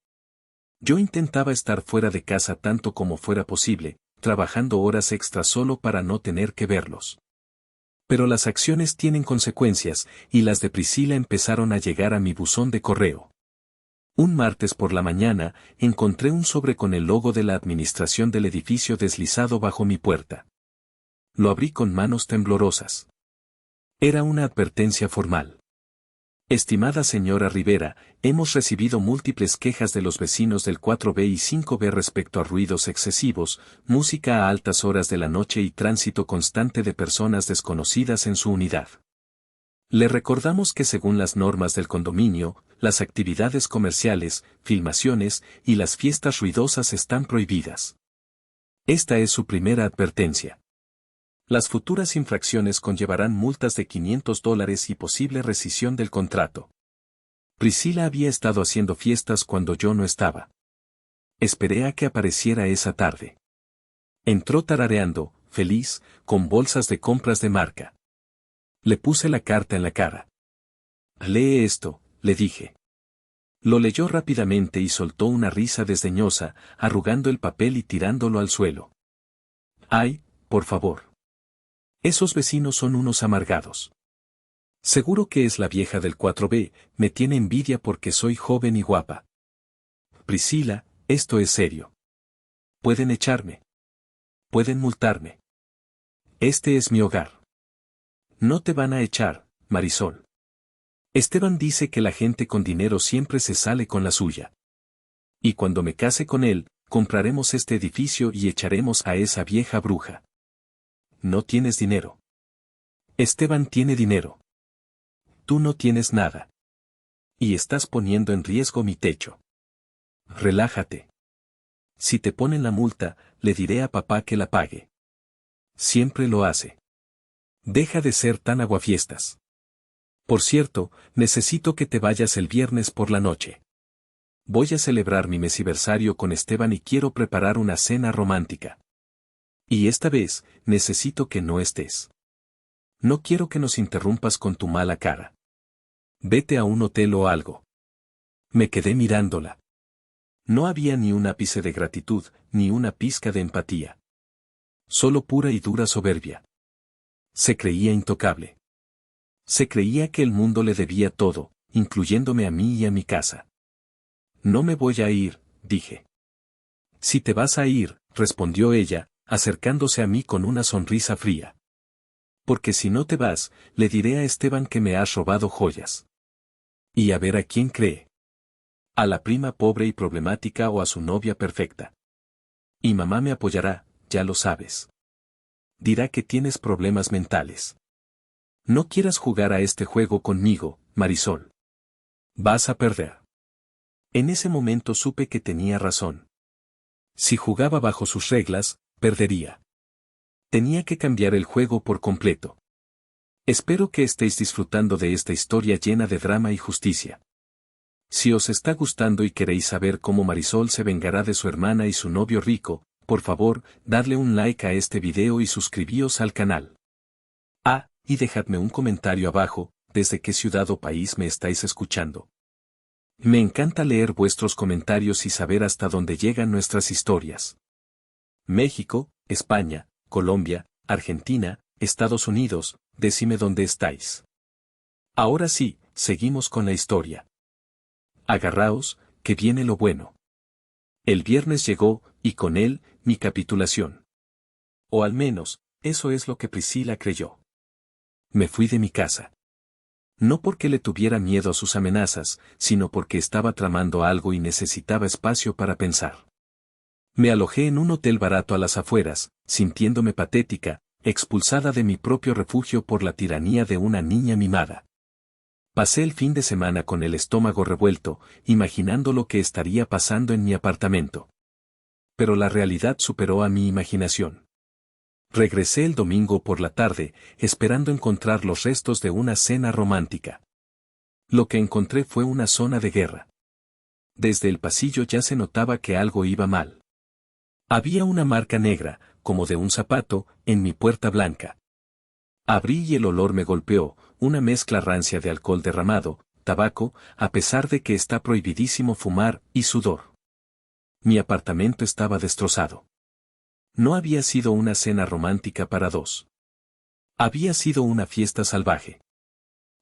Yo intentaba estar fuera de casa tanto como fuera posible, trabajando horas extras solo para no tener que verlos. Pero las acciones tienen consecuencias, y las de Priscila empezaron a llegar a mi buzón de correo. Un martes por la mañana, encontré un sobre con el logo de la administración del edificio deslizado bajo mi puerta. Lo abrí con manos temblorosas. Era una advertencia formal. Estimada señora Rivera, hemos recibido múltiples quejas de los vecinos del 4B y 5B respecto a ruidos excesivos, música a altas horas de la noche y tránsito constante de personas desconocidas en su unidad. Le recordamos que según las normas del condominio, las actividades comerciales, filmaciones y las fiestas ruidosas están prohibidas. Esta es su primera advertencia. Las futuras infracciones conllevarán multas de $500 y posible rescisión del contrato. Priscila había estado haciendo fiestas cuando yo no estaba. Esperé a que apareciera esa tarde. Entró tarareando, feliz, con bolsas de compras de marca. Le puse la carta en la cara. Lee esto, le dije. Lo leyó rápidamente y soltó una risa desdeñosa, arrugando el papel y tirándolo al suelo. ¡Ay, por favor! Esos vecinos son unos amargados. Seguro que es la vieja del 4B, me tiene envidia porque soy joven y guapa. Priscila, esto es serio. Pueden echarme. Pueden multarme. Este es mi hogar. No te van a echar, Marisol. Esteban dice que la gente con dinero siempre se sale con la suya. Y cuando me case con él, compraremos este edificio y echaremos a esa vieja bruja. No tienes dinero. Esteban tiene dinero. Tú no tienes nada. Y estás poniendo en riesgo mi techo. Relájate. Si te ponen la multa, le diré a papá que la pague. Siempre lo hace. Deja de ser tan aguafiestas. Por cierto, necesito que te vayas el viernes por la noche. Voy a celebrar mi mesiversario con Esteban y quiero preparar una cena romántica. Y esta vez, necesito que no estés. No quiero que nos interrumpas con tu mala cara. Vete a un hotel o algo. Me quedé mirándola. No había ni un ápice de gratitud, ni una pizca de empatía. Solo pura y dura soberbia. Se creía intocable. Se creía que el mundo le debía todo, incluyéndome a mí y a mi casa. No me voy a ir, dije. Si te vas a ir, respondió ella, acercándose a mí con una sonrisa fría. Porque si no te vas, le diré a Esteban que me has robado joyas. Y a ver a quién cree. A la prima pobre y problemática o a su novia perfecta. Y mamá me apoyará, ya lo sabes. Dirá que tienes problemas mentales. No quieras jugar a este juego conmigo, Marisol. Vas a perder. En ese momento supe que tenía razón. Si jugaba bajo sus reglas, perdería. Tenía que cambiar el juego por completo. Espero que estéis disfrutando de esta historia llena de drama y justicia. Si os está gustando y queréis saber cómo Marisol se vengará de su hermana y su novio rico, por favor, dadle un like a este video y suscribíos al canal. Y dejadme un comentario abajo, desde qué ciudad o país me estáis escuchando. Me encanta leer vuestros comentarios y saber hasta dónde llegan nuestras historias. México, España, Colombia, Argentina, Estados Unidos, decime dónde estáis. Ahora sí, seguimos con la historia. Agarraos, que viene lo bueno. El viernes llegó, y con él, mi capitulación. O al menos, eso es lo que Priscila creyó. Me fui de mi casa. No porque le tuviera miedo a sus amenazas, sino porque estaba tramando algo y necesitaba espacio para pensar. Me alojé en un hotel barato a las afueras, sintiéndome patética, expulsada de mi propio refugio por la tiranía de una niña mimada. Pasé el fin de semana con el estómago revuelto, imaginando lo que estaría pasando en mi apartamento. Pero la realidad superó a mi imaginación. Regresé el domingo por la tarde, esperando encontrar los restos de una cena romántica. Lo que encontré fue una zona de guerra. Desde el pasillo ya se notaba que algo iba mal. Había una marca negra, como de un zapato, en mi puerta blanca. Abrí y el olor me golpeó, una mezcla rancia de alcohol derramado, tabaco, a pesar de que está prohibidísimo fumar, y sudor. Mi apartamento estaba destrozado. No había sido una cena romántica para dos. Había sido una fiesta salvaje.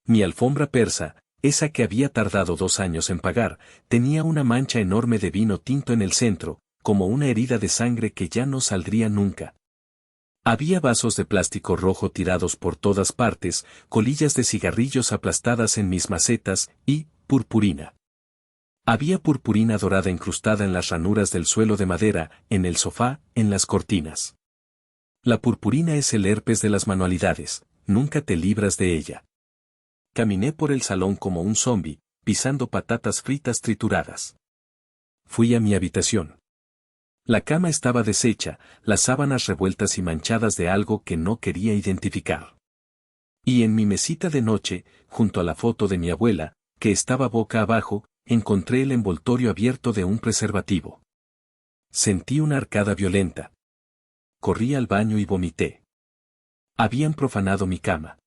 Mi alfombra persa, esa que había tardado 2 años en pagar, tenía una mancha enorme de vino tinto en el centro, como una herida de sangre que ya no saldría nunca. Había vasos de plástico rojo tirados por todas partes, colillas de cigarrillos aplastadas en mis macetas, y purpurina. Había purpurina dorada incrustada en las ranuras del suelo de madera, en el sofá, en las cortinas. La purpurina es el herpes de las manualidades, nunca te libras de ella. Caminé por el salón como un zombi, pisando patatas fritas trituradas. Fui a mi habitación. La cama estaba deshecha, las sábanas revueltas y manchadas de algo que no quería identificar. Y en mi mesita de noche, junto a la foto de mi abuela, que estaba boca abajo, encontré el envoltorio abierto de un preservativo. Sentí una arcada violenta. Corrí al baño y vomité. Habían profanado mi cama.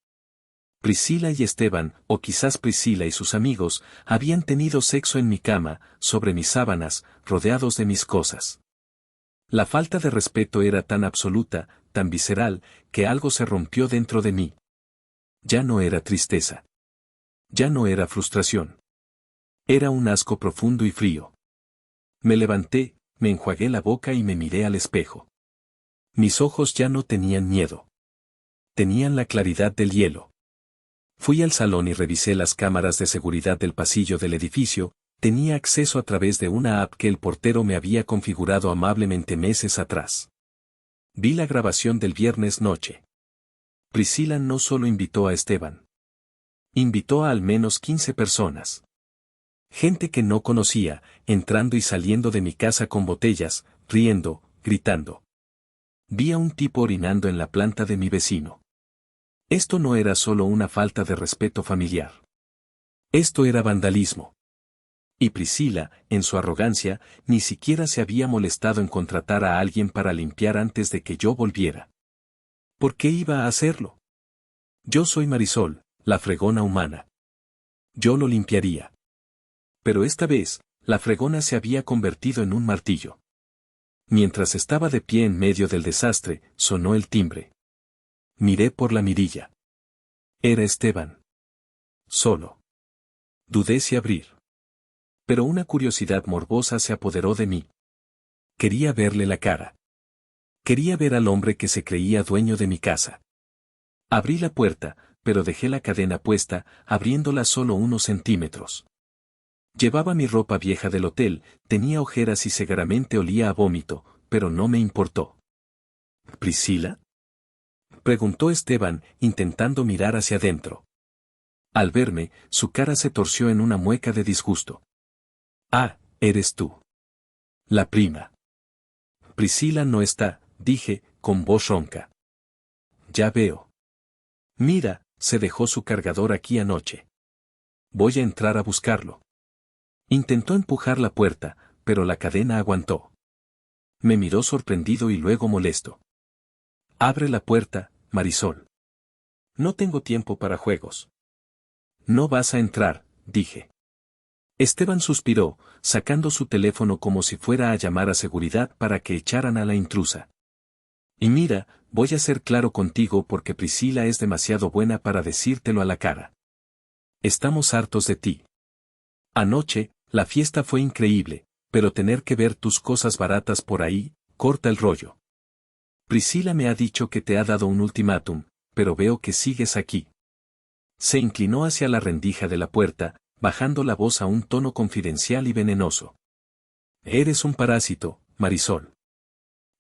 Priscila y Esteban, o quizás Priscila y sus amigos, habían tenido sexo en mi cama, sobre mis sábanas, rodeados de mis cosas. La falta de respeto era tan absoluta, tan visceral, que algo se rompió dentro de mí. Ya no era tristeza. Ya no era frustración. Era un asco profundo y frío. Me levanté, me enjuagué la boca y me miré al espejo. Mis ojos ya no tenían miedo. Tenían la claridad del hielo. Fui al salón y revisé las cámaras de seguridad del pasillo del edificio. Tenía acceso a través de una app que el portero me había configurado amablemente meses atrás. Vi la grabación del viernes noche. Priscila no solo invitó a Esteban. Invitó a al menos 15 personas. Gente que no conocía, entrando y saliendo de mi casa con botellas, riendo, gritando. Vi a un tipo orinando en la planta de mi vecino. Esto no era solo una falta de respeto familiar. Esto era vandalismo. Y Priscila, en su arrogancia, ni siquiera se había molestado en contratar a alguien para limpiar antes de que yo volviera. ¿Por qué iba a hacerlo? Yo soy Marisol, la fregona humana. Yo lo limpiaría. Pero esta vez, la fregona se había convertido en un martillo. Mientras estaba de pie en medio del desastre, sonó el timbre. Miré por la mirilla. Era Esteban. Solo. Dudé si abrir. Pero una curiosidad morbosa se apoderó de mí. Quería verle la cara. Quería ver al hombre que se creía dueño de mi casa. Abrí la puerta, pero dejé la cadena puesta, abriéndola solo unos centímetros. Llevaba mi ropa vieja del hotel, tenía ojeras y seguramente olía a vómito, pero no me importó. ¿Priscila? Preguntó Esteban, intentando mirar hacia adentro. Al verme, su cara se torció en una mueca de disgusto. Ah, eres tú. La prima. Priscila no está, dije, con voz ronca. Ya veo. Mira, se dejó su cargador aquí anoche. Voy a entrar a buscarlo. Intentó empujar la puerta, pero la cadena aguantó. Me miró sorprendido y luego molesto. Abre la puerta, Marisol. No tengo tiempo para juegos. No vas a entrar, dije. Esteban suspiró, sacando su teléfono como si fuera a llamar a seguridad para que echaran a la intrusa. Y mira, voy a ser claro contigo porque Priscila es demasiado buena para decírtelo a la cara. Estamos hartos de ti. Anoche, la fiesta fue increíble, pero tener que ver tus cosas baratas por ahí, corta el rollo. Priscila me ha dicho que te ha dado un ultimátum, pero veo que sigues aquí. Se inclinó hacia la rendija de la puerta, bajando la voz a un tono confidencial y venenoso. Eres un parásito, Marisol.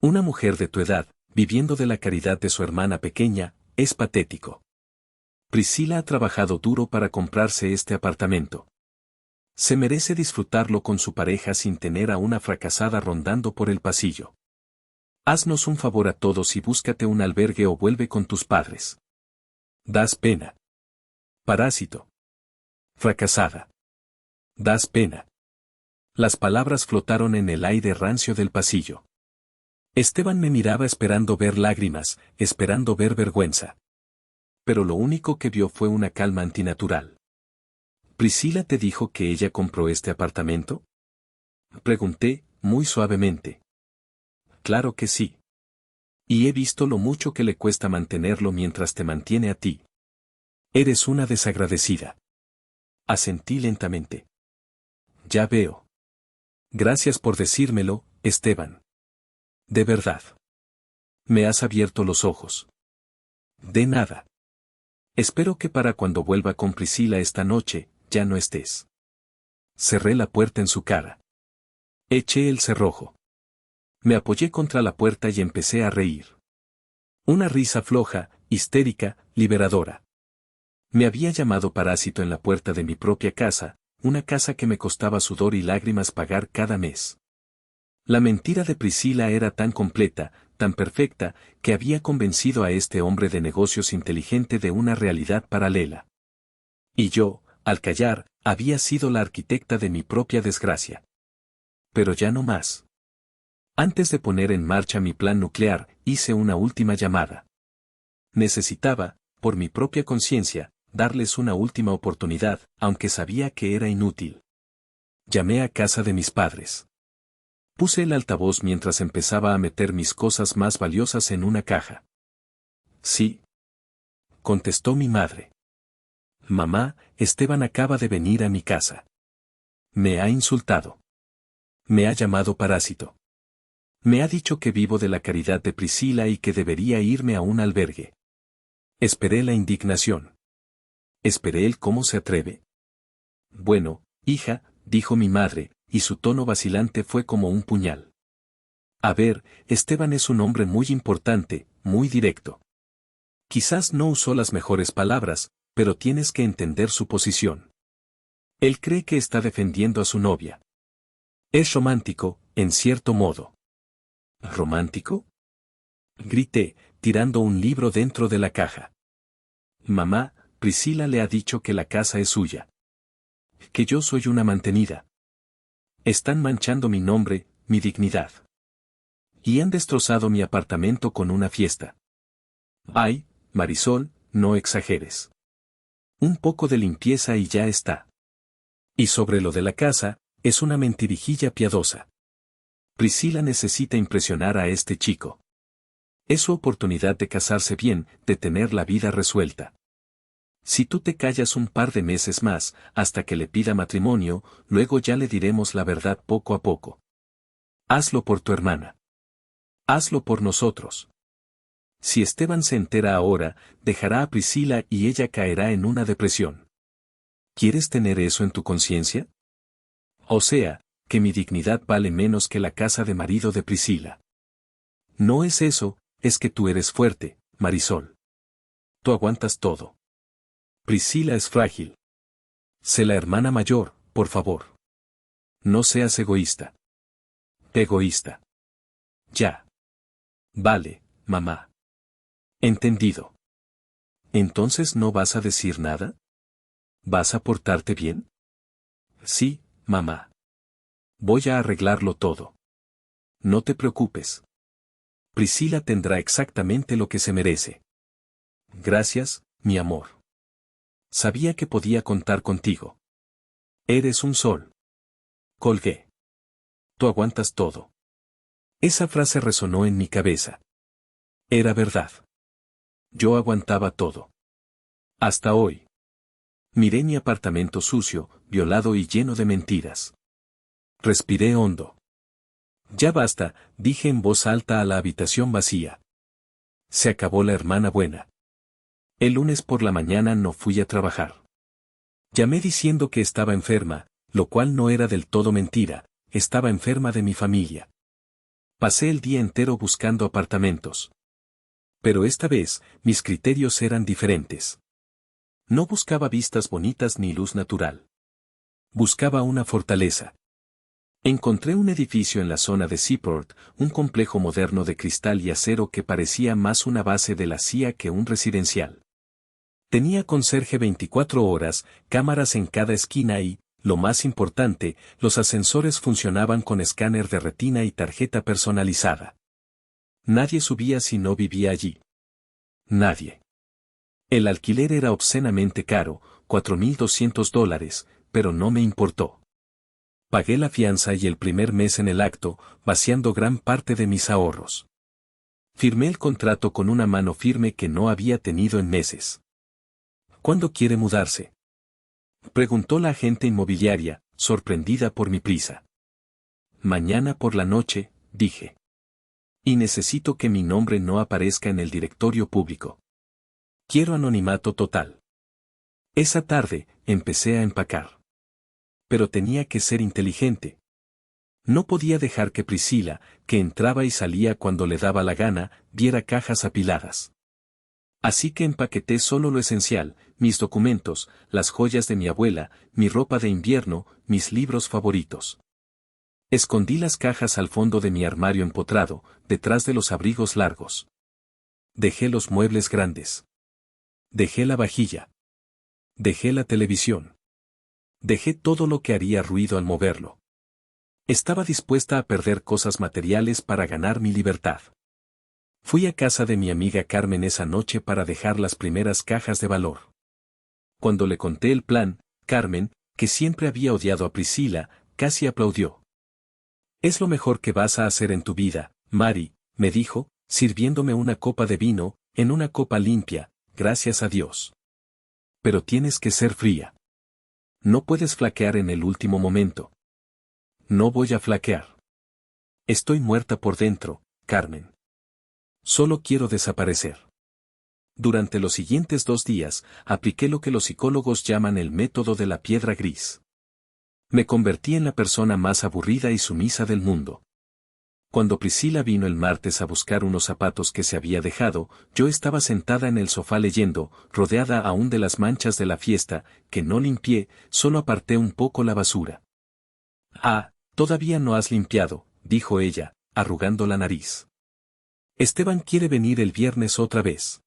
Una mujer de tu edad, viviendo de la caridad de su hermana pequeña, es patético. Priscila ha trabajado duro para comprarse este apartamento. Se merece disfrutarlo con su pareja sin tener a una fracasada rondando por el pasillo. Haznos un favor a todos y búscate un albergue o vuelve con tus padres. Das pena. Parásito. Fracasada. Das pena. Las palabras flotaron en el aire rancio del pasillo. Esteban me miraba esperando ver lágrimas, esperando ver vergüenza. Pero lo único que vio fue una calma antinatural. ¿Priscila te dijo que ella compró este apartamento? Pregunté, muy suavemente. Claro que sí. Y he visto lo mucho que le cuesta mantenerlo mientras te mantiene a ti. Eres una desagradecida. Asentí lentamente. Ya veo. Gracias por decírmelo, Esteban. De verdad. Me has abierto los ojos. De nada. Espero que para cuando vuelva con Priscila esta noche, ya no estés. Cerré la puerta en su cara. Eché el cerrojo. Me apoyé contra la puerta y empecé a reír. Una risa floja, histérica, liberadora. Me había llamado parásito en la puerta de mi propia casa, una casa que me costaba sudor y lágrimas pagar cada mes. La mentira de Priscila era tan completa, tan perfecta, que había convencido a este hombre de negocios inteligente de una realidad paralela. Y yo, al callar, había sido la arquitecta de mi propia desgracia. Pero ya no más. Antes de poner en marcha mi plan nuclear, hice una última llamada. Necesitaba, por mi propia conciencia, darles una última oportunidad, aunque sabía que era inútil. Llamé a casa de mis padres. Puse el altavoz mientras empezaba a meter mis cosas más valiosas en una caja. Sí. Contestó mi madre. Mamá, Esteban acaba de venir a mi casa. Me ha insultado. Me ha llamado parásito. Me ha dicho que vivo de la caridad de Priscila y que debería irme a un albergue. Esperé la indignación. Esperé el cómo se atreve. Bueno, hija, dijo mi madre, y su tono vacilante fue como un puñal. A ver, Esteban es un hombre muy importante, muy directo. Quizás no usó las mejores palabras, pero tienes que entender su posición. Él cree que está defendiendo a su novia. Es romántico, en cierto modo. ¿Romántico? Grité, tirando un libro dentro de la caja. Mamá, Priscila le ha dicho que la casa es suya. Que yo soy una mantenida. Están manchando mi nombre, mi dignidad. Y han destrozado mi apartamento con una fiesta. Ay, Marisol, no exageres. Un poco de limpieza y ya está. Y sobre lo de la casa, es una mentirijilla piadosa. Priscila necesita impresionar a este chico. Es su oportunidad de casarse bien, de tener la vida resuelta. Si tú te callas un par de meses más, hasta que le pida matrimonio, luego ya le diremos la verdad poco a poco. Hazlo por tu hermana. Hazlo por nosotros. Si Esteban se entera ahora, dejará a Priscila y ella caerá en una depresión. ¿Quieres tener eso en tu conciencia? O sea, que mi dignidad vale menos que la casa de marido de Priscila. No es eso, es que tú eres fuerte, Marisol. Tú aguantas todo. Priscila es frágil. Sé la hermana mayor, por favor. No seas egoísta. Egoísta. Ya. Vale, mamá. Entendido. ¿Entonces no vas a decir nada? ¿Vas a portarte bien? Sí, mamá. Voy a arreglarlo todo. No te preocupes. Priscila tendrá exactamente lo que se merece. Gracias, mi amor. Sabía que podía contar contigo. Eres un sol. Colgué. Tú aguantas todo. Esa frase resonó en mi cabeza. Era verdad. Yo aguantaba todo. Hasta hoy. Miré mi apartamento sucio, violado y lleno de mentiras. Respiré hondo. Ya basta, dije en voz alta a la habitación vacía. Se acabó la hermana buena. El lunes por la mañana no fui a trabajar. Llamé diciendo que estaba enferma, lo cual no era del todo mentira, estaba enferma de mi familia. Pasé el día entero buscando apartamentos. Pero esta vez, mis criterios eran diferentes. No buscaba vistas bonitas ni luz natural. Buscaba una fortaleza. Encontré un edificio en la zona de Seaport, un complejo moderno de cristal y acero que parecía más una base de la CIA que un residencial. Tenía conserje 24 horas, cámaras en cada esquina y, lo más importante, los ascensores funcionaban con escáner de retina y tarjeta personalizada. Nadie subía si no vivía allí. Nadie. El alquiler era obscenamente caro, $4,200, pero no me importó. Pagué la fianza y el primer mes en el acto, vaciando gran parte de mis ahorros. Firmé el contrato con una mano firme que no había tenido en meses. ¿Cuándo quiere mudarse?, preguntó la agente inmobiliaria, sorprendida por mi prisa. Mañana por la noche, dije. Y necesito que mi nombre no aparezca en el directorio público. Quiero anonimato total. Esa tarde, empecé a empacar. Pero tenía que ser inteligente. No podía dejar que Priscila, que entraba y salía cuando le daba la gana, viera cajas apiladas. Así que empaqueté solo lo esencial, mis documentos, las joyas de mi abuela, mi ropa de invierno, mis libros favoritos. Escondí las cajas al fondo de mi armario empotrado, detrás de los abrigos largos. Dejé los muebles grandes. Dejé la vajilla. Dejé la televisión. Dejé todo lo que haría ruido al moverlo. Estaba dispuesta a perder cosas materiales para ganar mi libertad. Fui a casa de mi amiga Carmen esa noche para dejar las primeras cajas de valor. Cuando le conté el plan, Carmen, que siempre había odiado a Priscila, casi aplaudió. «Es lo mejor que vas a hacer en tu vida, Mari», me dijo, sirviéndome una copa de vino, en una copa limpia, gracias a Dios. «Pero tienes que ser fría. No puedes flaquear en el último momento». «No voy a flaquear. Estoy muerta por dentro, Carmen. Solo quiero desaparecer». Durante los siguientes 2 días, apliqué lo que los psicólogos llaman el método de la piedra gris. Me convertí en la persona más aburrida y sumisa del mundo. Cuando Priscila vino el martes a buscar unos zapatos que se había dejado, yo estaba sentada en el sofá leyendo, rodeada aún de las manchas de la fiesta, que no limpié, solo aparté un poco la basura. «Ah, todavía no has limpiado», dijo ella, arrugando la nariz. «Esteban quiere venir el viernes otra vez.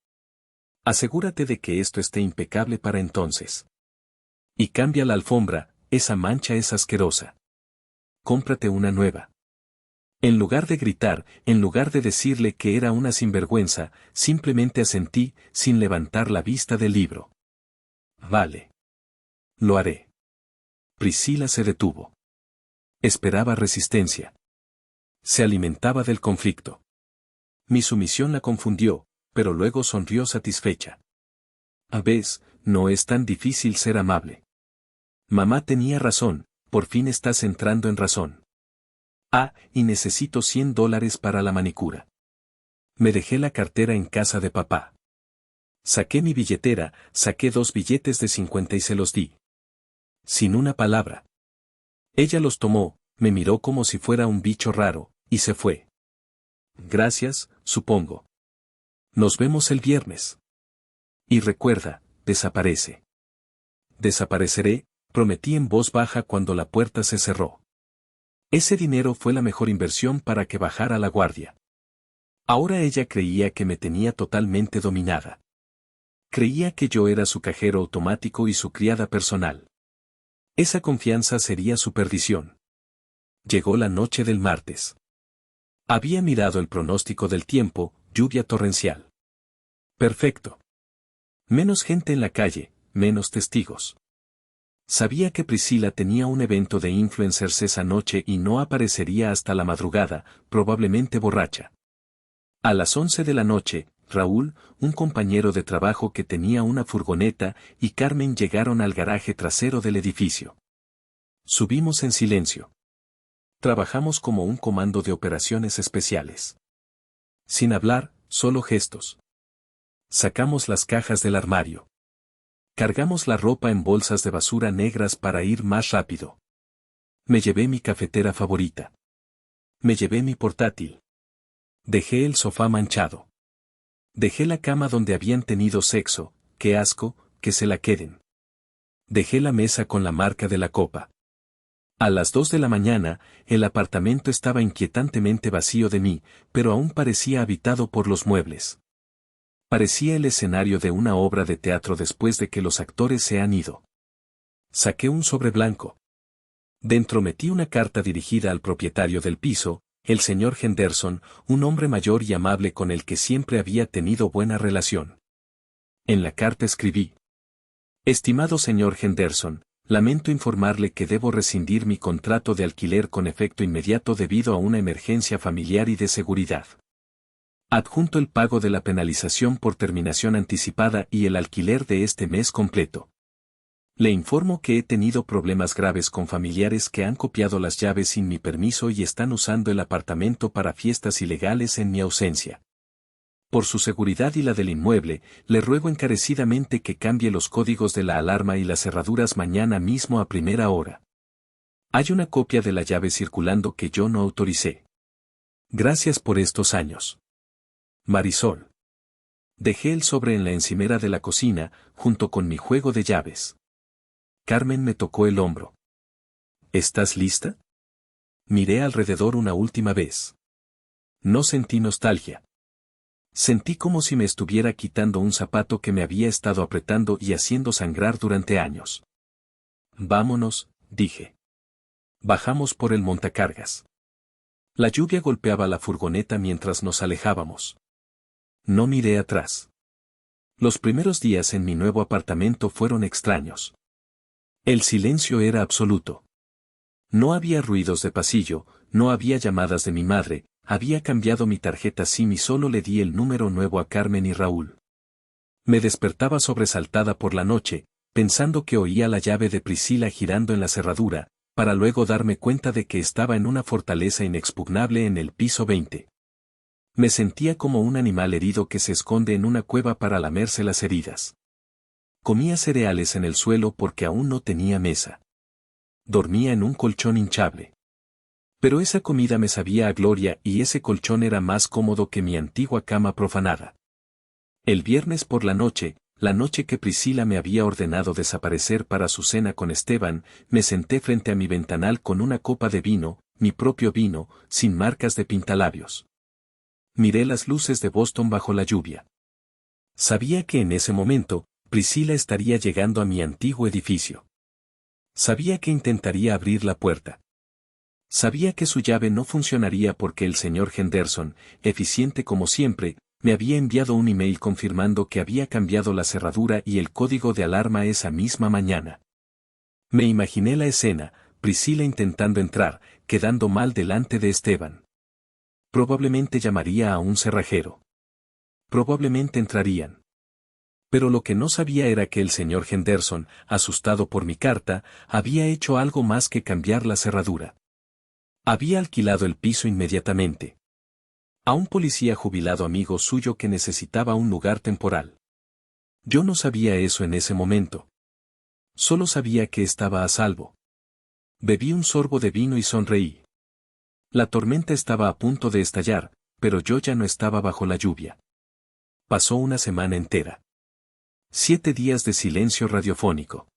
Asegúrate de que esto esté impecable para entonces. Y cambia la alfombra, esa mancha es asquerosa. Cómprate una nueva». En lugar de gritar, en lugar de decirle que era una sinvergüenza, simplemente asentí, sin levantar la vista del libro. «Vale. Lo haré». Priscila se detuvo. Esperaba resistencia. Se alimentaba del conflicto. Mi sumisión la confundió, pero luego sonrió satisfecha. «A veces, no es tan difícil ser amable. Mamá tenía razón, por fin estás entrando en razón. Ah, y necesito $100 para la manicura». Me dejé la cartera en casa de papá. Saqué mi billetera, saqué 2 billetes de 50 y se los di. Sin una palabra. Ella los tomó, me miró como si fuera un bicho raro, y se fue. «Gracias, supongo. Nos vemos el viernes. Y recuerda, desaparece». «Desapareceré», prometí en voz baja cuando la puerta se cerró. Ese dinero fue la mejor inversión para que bajara la guardia. Ahora ella creía que me tenía totalmente dominada. Creía que yo era su cajero automático y su criada personal. Esa confianza sería su perdición. Llegó la noche del martes. Había mirado el pronóstico del tiempo, lluvia torrencial. Perfecto. Menos gente en la calle, menos testigos. Sabía que Priscila tenía un evento de influencers esa noche y no aparecería hasta la madrugada, probablemente borracha. A las 11 de la noche, Raúl, un compañero de trabajo que tenía una furgoneta, y Carmen llegaron al garaje trasero del edificio. Subimos en silencio. Trabajamos como un comando de operaciones especiales. Sin hablar, solo gestos. Sacamos las cajas del armario. Cargamos la ropa en bolsas de basura negras para ir más rápido. Me llevé mi cafetera favorita. Me llevé mi portátil. Dejé el sofá manchado. Dejé la cama donde habían tenido sexo, qué asco, que se la queden. Dejé la mesa con la marca de la copa. A las 2 de la mañana, el apartamento estaba inquietantemente vacío de mí, pero aún parecía habitado por los muebles. Parecía el escenario de una obra de teatro después de que los actores se han ido. Saqué un sobre blanco. Dentro metí una carta dirigida al propietario del piso, el señor Henderson, un hombre mayor y amable con el que siempre había tenido buena relación. En la carta escribí: Estimado señor Henderson, lamento informarle que debo rescindir mi contrato de alquiler con efecto inmediato debido a una emergencia familiar y de seguridad. Adjunto el pago de la penalización por terminación anticipada y el alquiler de este mes completo. Le informo que he tenido problemas graves con familiares que han copiado las llaves sin mi permiso y están usando el apartamento para fiestas ilegales en mi ausencia. Por su seguridad y la del inmueble, le ruego encarecidamente que cambie los códigos de la alarma y las cerraduras mañana mismo a primera hora. Hay una copia de la llave circulando que yo no autoricé. Gracias por estos años. Marisol. Dejé el sobre en la encimera de la cocina, junto con mi juego de llaves. Carmen me tocó el hombro. ¿Estás lista? Miré alrededor una última vez. No sentí nostalgia. Sentí como si me estuviera quitando un zapato que me había estado apretando y haciendo sangrar durante años. Vámonos, dije. Bajamos por el montacargas. La lluvia golpeaba la furgoneta mientras nos alejábamos. No miré atrás. Los primeros días en mi nuevo apartamento fueron extraños. El silencio era absoluto. No había ruidos de pasillo, no había llamadas de mi madre, había cambiado mi tarjeta SIM y solo le di el número nuevo a Carmen y Raúl. Me despertaba sobresaltada por la noche, pensando que oía la llave de Priscila girando en la cerradura, para luego darme cuenta de que estaba en una fortaleza inexpugnable en el piso 20. Me sentía como un animal herido que se esconde en una cueva para lamerse las heridas. Comía cereales en el suelo porque aún no tenía mesa. Dormía en un colchón hinchable. Pero esa comida me sabía a gloria y ese colchón era más cómodo que mi antigua cama profanada. El viernes por la noche que Priscila me había ordenado desaparecer para su cena con Esteban, me senté frente a mi ventanal con una copa de vino, mi propio vino, sin marcas de pintalabios. Miré las luces de Boston bajo la lluvia. Sabía que en ese momento, Priscila estaría llegando a mi antiguo edificio. Sabía que intentaría abrir la puerta. Sabía que su llave no funcionaría porque el señor Henderson, eficiente como siempre, me había enviado un email confirmando que había cambiado la cerradura y el código de alarma esa misma mañana. Me imaginé la escena, Priscila intentando entrar, quedando mal delante de Esteban. Probablemente llamaría a un cerrajero. Probablemente entrarían. Pero lo que no sabía era que el señor Henderson, asustado por mi carta, había hecho algo más que cambiar la cerradura. Había alquilado el piso inmediatamente. A un policía jubilado amigo suyo que necesitaba un lugar temporal. Yo no sabía eso en ese momento. Solo sabía que estaba a salvo. Bebí un sorbo de vino y sonreí. La tormenta estaba a punto de estallar, pero yo ya no estaba bajo la lluvia. Pasó una semana entera. 7 días de silencio radiofónico.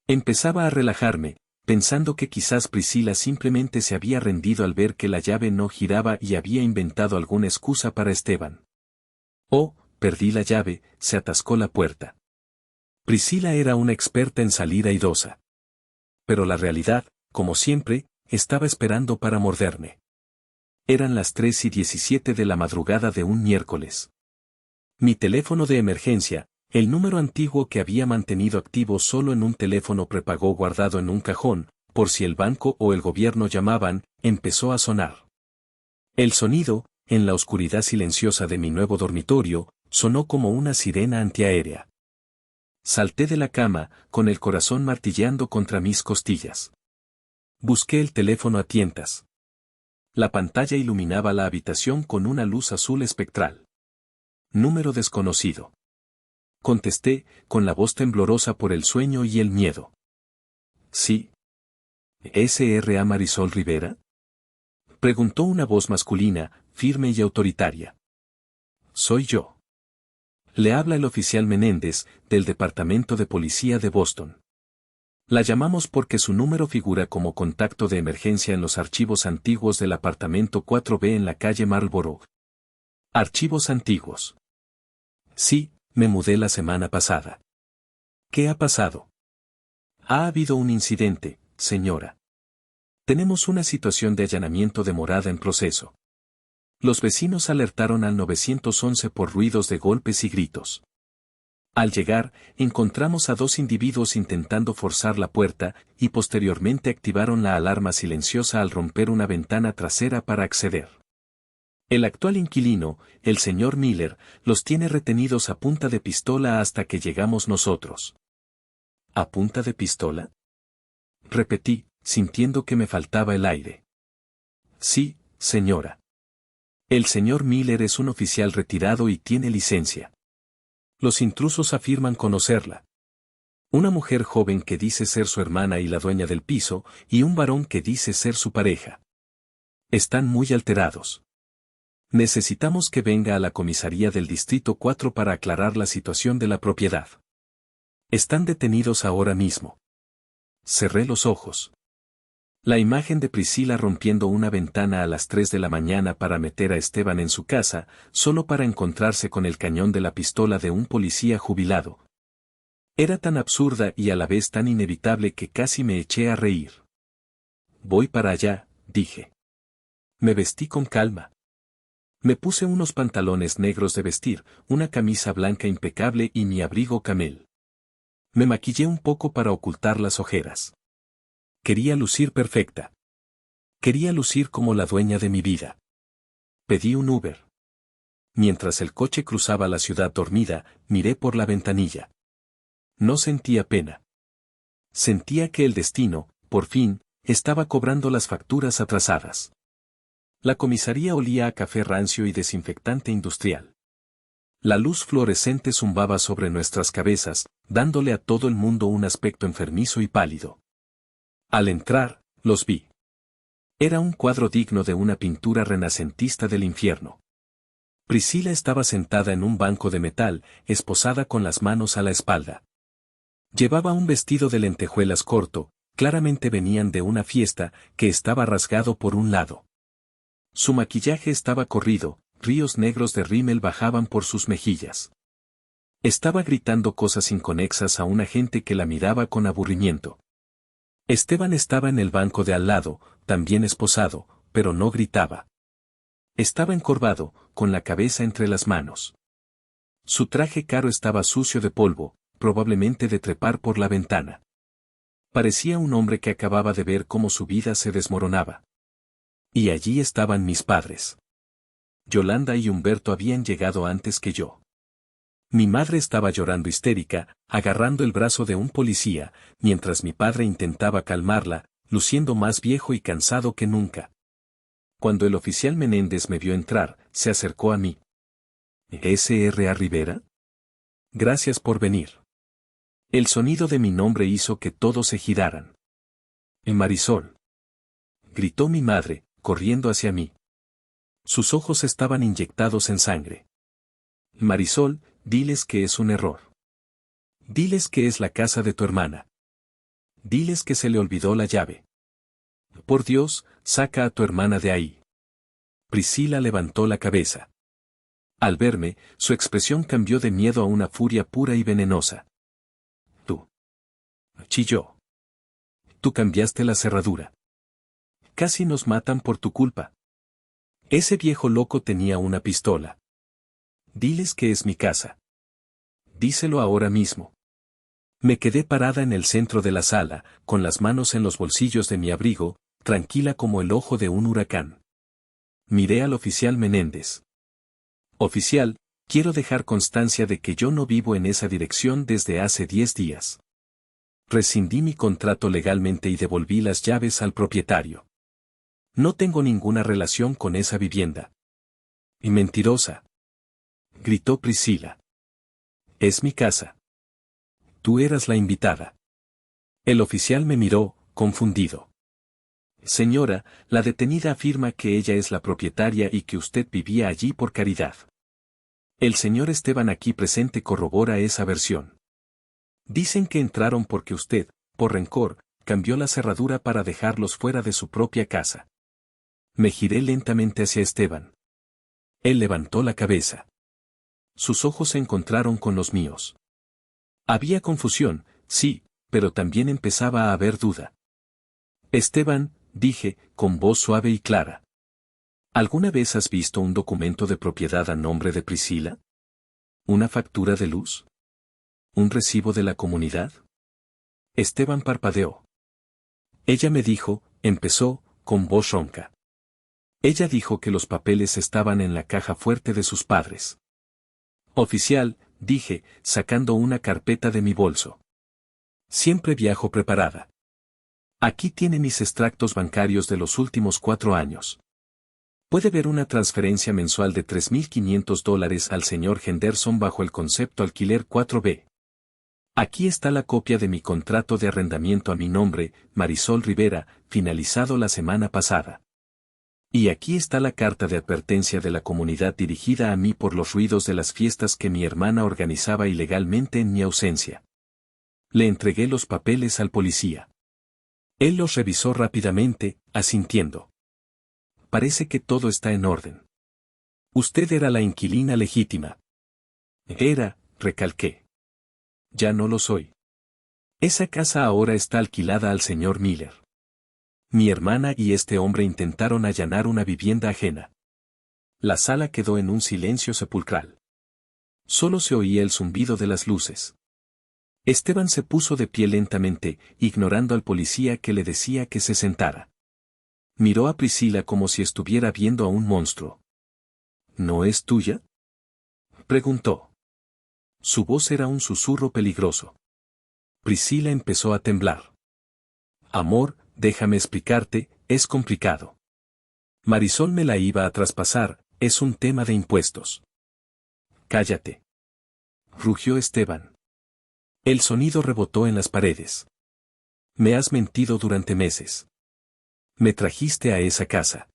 Empezaba a relajarme, pensando que quizás Priscila simplemente se había rendido al ver que la llave no giraba y había inventado alguna excusa para Esteban. Oh, perdí la llave, se atascó la puerta. Priscila era una experta en salir airosa. Pero la realidad, como siempre, estaba esperando para morderme. Eran las 3:17 de la madrugada de un miércoles. Mi teléfono de emergencia, El número antiguo que había mantenido activo solo en un teléfono prepago guardado en un cajón, por si el banco o el gobierno llamaban, empezó a sonar. El sonido, en la oscuridad silenciosa de mi nuevo dormitorio, sonó como una sirena antiaérea. Salté de la cama, con el corazón martilleando contra mis costillas. Busqué el teléfono a tientas. La pantalla iluminaba la habitación con una luz azul espectral. Número desconocido. Contesté, con la voz temblorosa por el sueño y el miedo. Sí. ¿S.R.A. Marisol Rivera? Preguntó una voz masculina, firme y autoritaria. Soy yo. Le habla el oficial Menéndez, del Departamento de Policía de Boston. La llamamos porque su número figura como contacto de emergencia en los archivos antiguos del apartamento 4B en la calle Marlborough. Archivos antiguos. Sí, me mudé la semana pasada. ¿Qué ha pasado? Ha habido un incidente, señora. Tenemos una situación de allanamiento de morada en proceso. Los vecinos alertaron al 911 por ruidos de golpes y gritos. Al llegar, encontramos a dos individuos intentando forzar la puerta y posteriormente activaron la alarma silenciosa al romper una ventana trasera para acceder. El actual inquilino, el señor Miller, los tiene retenidos a punta de pistola hasta que llegamos nosotros. ¿A punta de pistola? Repetí, sintiendo que me faltaba el aire. Sí, señora. El señor Miller es un oficial retirado y tiene licencia. Los intrusos afirman conocerla. Una mujer joven que dice ser su hermana y la dueña del piso, y un varón que dice ser su pareja. Están muy alterados. Necesitamos que venga a la comisaría del Distrito 4 para aclarar la situación de la propiedad. Están detenidos ahora mismo. Cerré los ojos. La imagen de Priscila rompiendo una ventana a las 3 de la mañana para meter a Esteban en su casa, solo para encontrarse con el cañón de la pistola de un policía jubilado. Era tan absurda y a la vez tan inevitable que casi me eché a reír. Voy para allá, dije. Me vestí con calma. Me puse unos pantalones negros de vestir, una camisa blanca impecable y mi abrigo camel. Me maquillé un poco para ocultar las ojeras. Quería lucir perfecta. Quería lucir como la dueña de mi vida. Pedí un Uber. Mientras el coche cruzaba la ciudad dormida, miré por la ventanilla. No sentía pena. Sentía que el destino, por fin, estaba cobrando las facturas atrasadas. La comisaría olía a café rancio y desinfectante industrial. La luz fluorescente zumbaba sobre nuestras cabezas, dándole a todo el mundo un aspecto enfermizo y pálido. Al entrar, los vi. Era un cuadro digno de una pintura renacentista del infierno. Priscila estaba sentada en un banco de metal, esposada con las manos a la espalda. Llevaba un vestido de lentejuelas corto, claramente venían de una fiesta, que estaba rasgado por un lado. Su maquillaje estaba corrido, ríos negros de rímel bajaban por sus mejillas. Estaba gritando cosas inconexas a una gente que la miraba con aburrimiento. Esteban estaba en el banco de al lado, también esposado, pero no gritaba. Estaba encorvado, con la cabeza entre las manos. Su traje caro estaba sucio de polvo, probablemente de trepar por la ventana. Parecía un hombre que acababa de ver cómo su vida se desmoronaba. Y allí estaban mis padres. Yolanda y Humberto habían llegado antes que yo. Mi madre estaba llorando histérica, agarrando el brazo de un policía, mientras mi padre intentaba calmarla, luciendo más viejo y cansado que nunca. Cuando el oficial Menéndez me vio entrar, se acercó a mí. ¿S.R.A. Rivera? Gracias por venir. El sonido de mi nombre hizo que todos se giraran. Marisol. Gritó mi madre, corriendo hacia mí. Sus ojos estaban inyectados en sangre. Marisol, diles que es un error. Diles que es la casa de tu hermana. Diles que se le olvidó la llave. Por Dios, saca a tu hermana de ahí. Priscila levantó la cabeza. Al verme, su expresión cambió de miedo a una furia pura y venenosa. Tú. Chilló. Tú cambiaste la cerradura. Casi nos matan por tu culpa. Ese viejo loco tenía una pistola. Diles que es mi casa. díselo ahora mismo. Me quedé parada en el centro de la sala, con las manos en los bolsillos de mi abrigo, tranquila como el ojo de un huracán. Miré al oficial Menéndez. Oficial, quiero dejar constancia de que yo no vivo en esa dirección desde hace 10 días. Rescindí mi contrato legalmente y devolví las llaves al propietario. No tengo ninguna relación con esa vivienda. Y mentirosa, gritó Priscila. Es mi casa. Tú eras la invitada. El oficial me miró, confundido. Señora, la detenida afirma que ella es la propietaria y que usted vivía allí por caridad. El señor Esteban aquí presente corrobora esa versión. Dicen que entraron porque usted, por rencor, cambió la cerradura para dejarlos fuera de su propia casa. Me giré lentamente hacia Esteban. Él levantó la cabeza. Sus ojos se encontraron con los míos. Había confusión, sí, pero también empezaba a haber duda. Esteban, dije, con voz suave y clara. ¿Alguna vez has visto un documento de propiedad a nombre de Priscila? ¿Una factura de luz? ¿Un recibo de la comunidad? Esteban parpadeó. Ella me dijo, empezó, con voz ronca. Ella dijo que los papeles estaban en la caja fuerte de sus padres. Oficial, dije, sacando una carpeta de mi bolso. Siempre viajo preparada. Aquí tiene mis extractos bancarios de los últimos 4 años. Puede ver una transferencia mensual de $3.500 al señor Henderson bajo el concepto alquiler 4B. Aquí está la copia de mi contrato de arrendamiento a mi nombre, Marisol Rivera, finalizado la semana pasada. Y aquí está la carta de advertencia de la comunidad dirigida a mí por los ruidos de las fiestas que mi hermana organizaba ilegalmente en mi ausencia. Le entregué los papeles al policía. Él los revisó rápidamente, asintiendo. Parece que todo está en orden. Usted era la inquilina legítima. Era, recalqué. Ya no lo soy. Esa casa ahora está alquilada al señor Miller. Mi hermana y este hombre intentaron allanar una vivienda ajena. La sala quedó en un silencio sepulcral. Solo se oía el zumbido de las luces. Esteban se puso de pie lentamente, ignorando al policía que le decía que se sentara. Miró a Priscila como si estuviera viendo a un monstruo. ¿No es tuya?, preguntó. Su voz era un susurro peligroso. Priscila empezó a temblar. Amor, déjame explicarte, es complicado. Marisol me la iba a traspasar, es un tema de impuestos. Cállate, rugió Esteban. El sonido rebotó en las paredes. Me has mentido durante meses. Me trajiste a esa casa.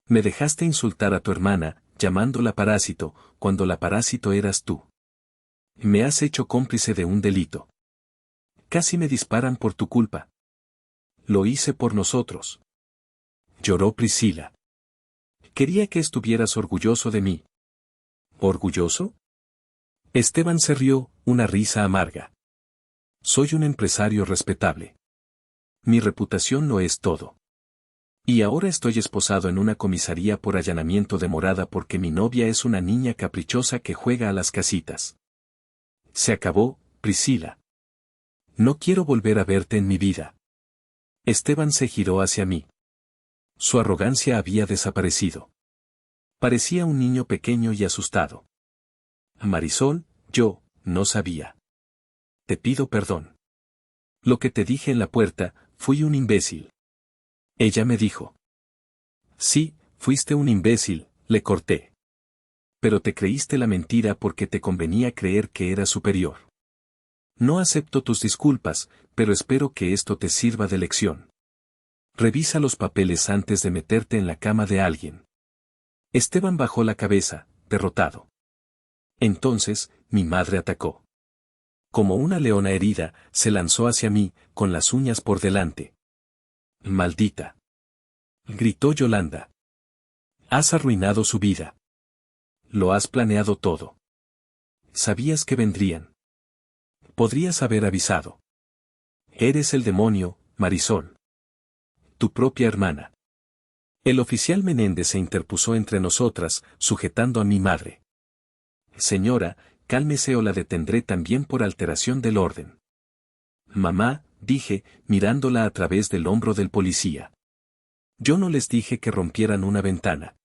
Me dejaste insultar a tu hermana, llamándola parásito, cuando la parásito eras tú. Me has hecho cómplice de un delito. Casi me disparan por tu culpa. Lo hice por nosotros. Lloró Priscila. Quería que estuvieras orgulloso de mí. ¿Orgulloso? Esteban se rió, una risa amarga. Soy un empresario respetable. Mi reputación no es todo. Y ahora estoy esposado en una comisaría por allanamiento de morada porque mi novia es una niña caprichosa que juega a las casitas. Se acabó, Priscila. No quiero volver a verte en mi vida. Esteban se giró hacia mí. Su arrogancia había desaparecido. Parecía un niño pequeño y asustado. Marisol, yo, no sabía. Te pido perdón. Lo que te dije en la puerta, fui un imbécil. Ella me dijo. Sí, fuiste un imbécil, le corté. Pero te creíste la mentira porque te convenía creer que eras superior. No acepto tus disculpas, pero espero que esto te sirva de lección. Revisa los papeles antes de meterte en la cama de alguien. Esteban bajó la cabeza, derrotado. Entonces, mi madre atacó. Como una leona herida, se lanzó hacia mí, con las uñas por delante. Maldita, gritó Yolanda. Has arruinado su vida. Lo has planeado todo. Sabías que vendrían. Podrías haber avisado. Eres el demonio, Marisol. Tu propia hermana. El oficial Menéndez se interpuso entre nosotras, sujetando a mi madre. Señora, cálmese o la detendré también por alteración del orden. Mamá, dije, mirándola a través del hombro del policía. Yo no les dije que rompieran una ventana.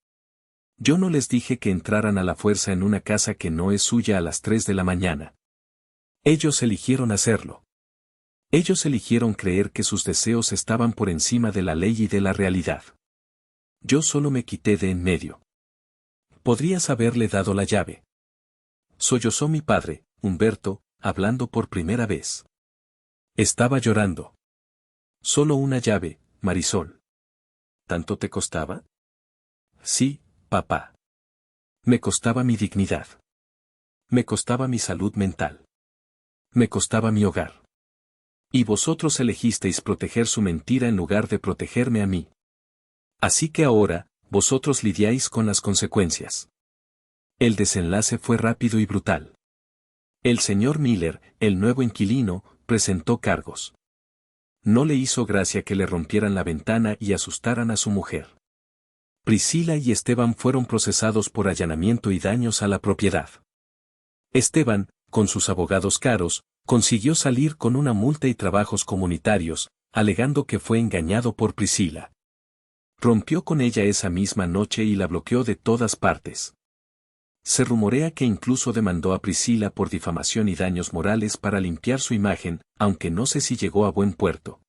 Yo no les dije que entraran a la fuerza en una casa que no es suya a las 3 de la mañana. Ellos eligieron hacerlo. Ellos eligieron creer que sus deseos estaban por encima de la ley y de la realidad. Yo solo me quité de en medio. Podrías haberle dado la llave. Sollozó mi padre, Humberto, hablando por primera vez. Estaba llorando. Solo una llave, Marisol. ¿Tanto te costaba? Sí, papá. Me costaba mi dignidad. Me costaba mi salud mental. Me costaba mi hogar. Y vosotros elegisteis proteger su mentira en lugar de protegerme a mí. Así que ahora, vosotros lidiáis con las consecuencias. El desenlace fue rápido y brutal. El señor Miller, el nuevo inquilino, presentó cargos. No le hizo gracia que le rompieran la ventana y asustaran a su mujer. Priscila y Esteban fueron procesados por allanamiento y daños a la propiedad. Esteban, con sus abogados caros, consiguió salir con una multa y trabajos comunitarios, alegando que fue engañado por Priscila. Rompió con ella esa misma noche y la bloqueó de todas partes. Se rumorea que incluso demandó a Priscila por difamación y daños morales para limpiar su imagen, aunque no sé si llegó a buen puerto.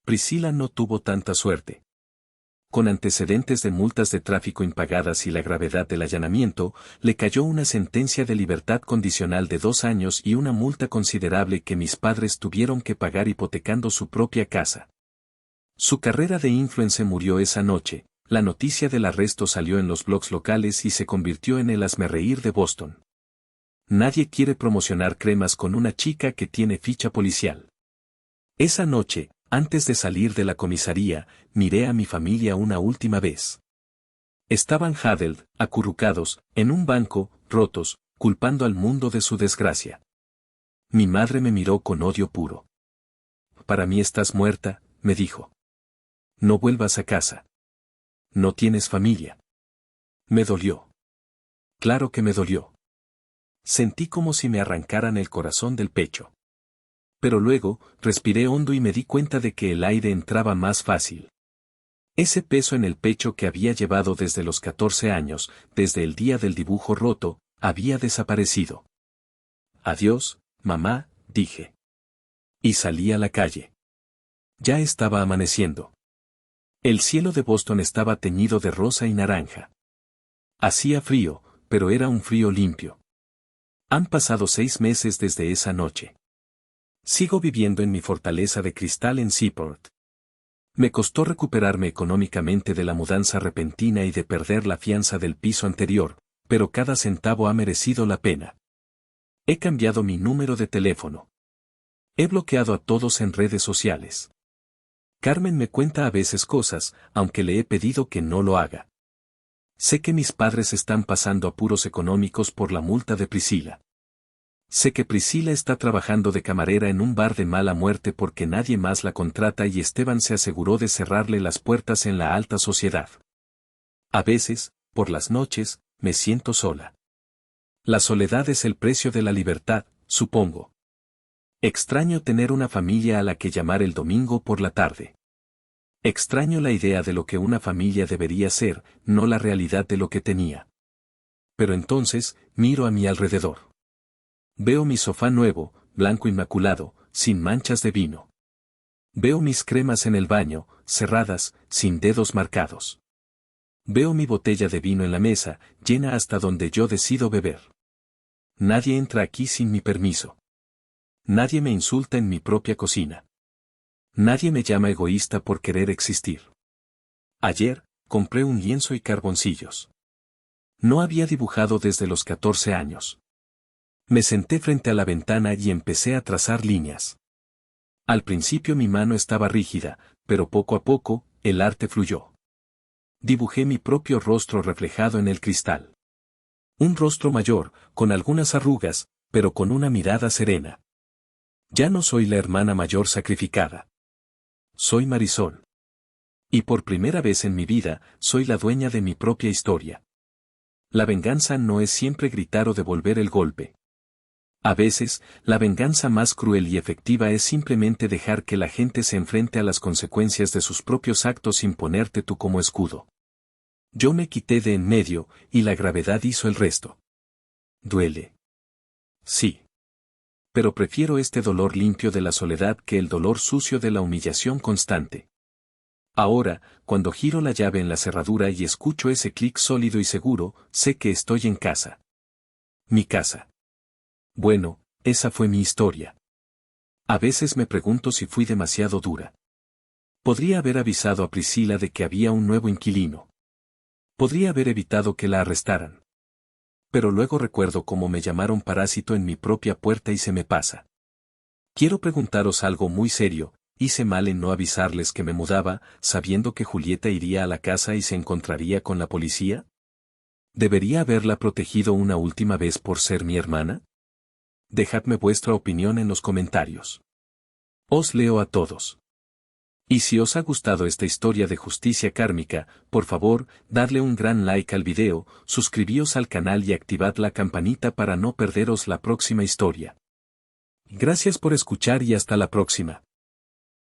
Priscila no tuvo tanta suerte. Con antecedentes de multas de tráfico impagadas y la gravedad del allanamiento, le cayó una sentencia de libertad condicional de 2 años y una multa considerable que mis padres tuvieron que pagar hipotecando su propia casa. Su carrera de influencer murió esa noche. La noticia del arresto salió en los blogs locales y se convirtió en el hazmerreír de Boston. Nadie quiere promocionar cremas con una chica que tiene ficha policial. Esa noche, antes de salir de la comisaría, miré a mi familia una última vez. Estaban huddled, acurrucados, en un banco, rotos, culpando al mundo de su desgracia. Mi madre me miró con odio puro. Para mí estás muerta, me dijo. No vuelvas a casa. No tienes familia. Me dolió. Claro que me dolió. Sentí como si me arrancaran el corazón del pecho. Pero luego, respiré hondo y me di cuenta de que el aire entraba más fácil. Ese peso en el pecho que había llevado desde los 14 años, desde el día del dibujo roto, había desaparecido. Adiós, mamá, dije. Y salí a la calle. Ya estaba amaneciendo. El cielo de Boston estaba teñido de rosa y naranja. Hacía frío, pero era un frío limpio. Han pasado 6 meses desde esa noche. Sigo viviendo en mi fortaleza de cristal en Seaport. Me costó recuperarme económicamente de la mudanza repentina y de perder la fianza del piso anterior, pero cada centavo ha merecido la pena. He cambiado mi número de teléfono. He bloqueado a todos en redes sociales. Carmen me cuenta a veces cosas, aunque le he pedido que no lo haga. Sé que mis padres están pasando apuros económicos por la multa de Priscila. Sé que Priscila está trabajando de camarera en un bar de mala muerte porque nadie más la contrata y Esteban se aseguró de cerrarle las puertas en la alta sociedad. A veces, por las noches, me siento sola. La soledad es el precio de la libertad, supongo. Extraño tener una familia a la que llamar el domingo por la tarde. Extraño la idea de lo que una familia debería ser, no la realidad de lo que tenía. Pero entonces, miro a mi alrededor. Veo mi sofá nuevo, blanco inmaculado, sin manchas de vino. Veo mis cremas en el baño, cerradas, sin dedos marcados. Veo mi botella de vino en la mesa, llena hasta donde yo decido beber. Nadie entra aquí sin mi permiso. Nadie me insulta en mi propia cocina. Nadie me llama egoísta por querer existir. Ayer, compré un lienzo y carboncillos. No había dibujado desde los 14 años. Me senté frente a la ventana y empecé a trazar líneas. Al principio mi mano estaba rígida, pero poco a poco, el arte fluyó. Dibujé mi propio rostro reflejado en el cristal. Un rostro mayor, con algunas arrugas, pero con una mirada serena. Ya no soy la hermana mayor sacrificada. Soy Marisol. Y por primera vez en mi vida, soy la dueña de mi propia historia. La venganza no es siempre gritar o devolver el golpe. A veces, la venganza más cruel y efectiva es simplemente dejar que la gente se enfrente a las consecuencias de sus propios actos sin ponerte tú como escudo. Yo me quité de en medio, y la gravedad hizo el resto. Duele. Sí. Pero prefiero este dolor limpio de la soledad que el dolor sucio de la humillación constante. Ahora, cuando giro la llave en la cerradura y escucho ese clic sólido y seguro, sé que estoy en casa. Mi casa. Bueno, esa fue mi historia. A veces me pregunto si fui demasiado dura. Podría haber avisado a Priscila de que había un nuevo inquilino. Podría haber evitado que la arrestaran. Pero luego recuerdo cómo me llamaron parásito en mi propia puerta y se me pasa. Quiero preguntaros algo muy serio. ¿Hice mal en no avisarles que me mudaba, sabiendo que Julieta iría a la casa y se encontraría con la policía? ¿Debería haberla protegido una última vez por ser mi hermana? Dejadme vuestra opinión en los comentarios. Os leo a todos. Y si os ha gustado esta historia de justicia kármica, por favor, dadle un gran like al video, suscribíos al canal y activad la campanita para no perderos la próxima historia. Gracias por escuchar y hasta la próxima.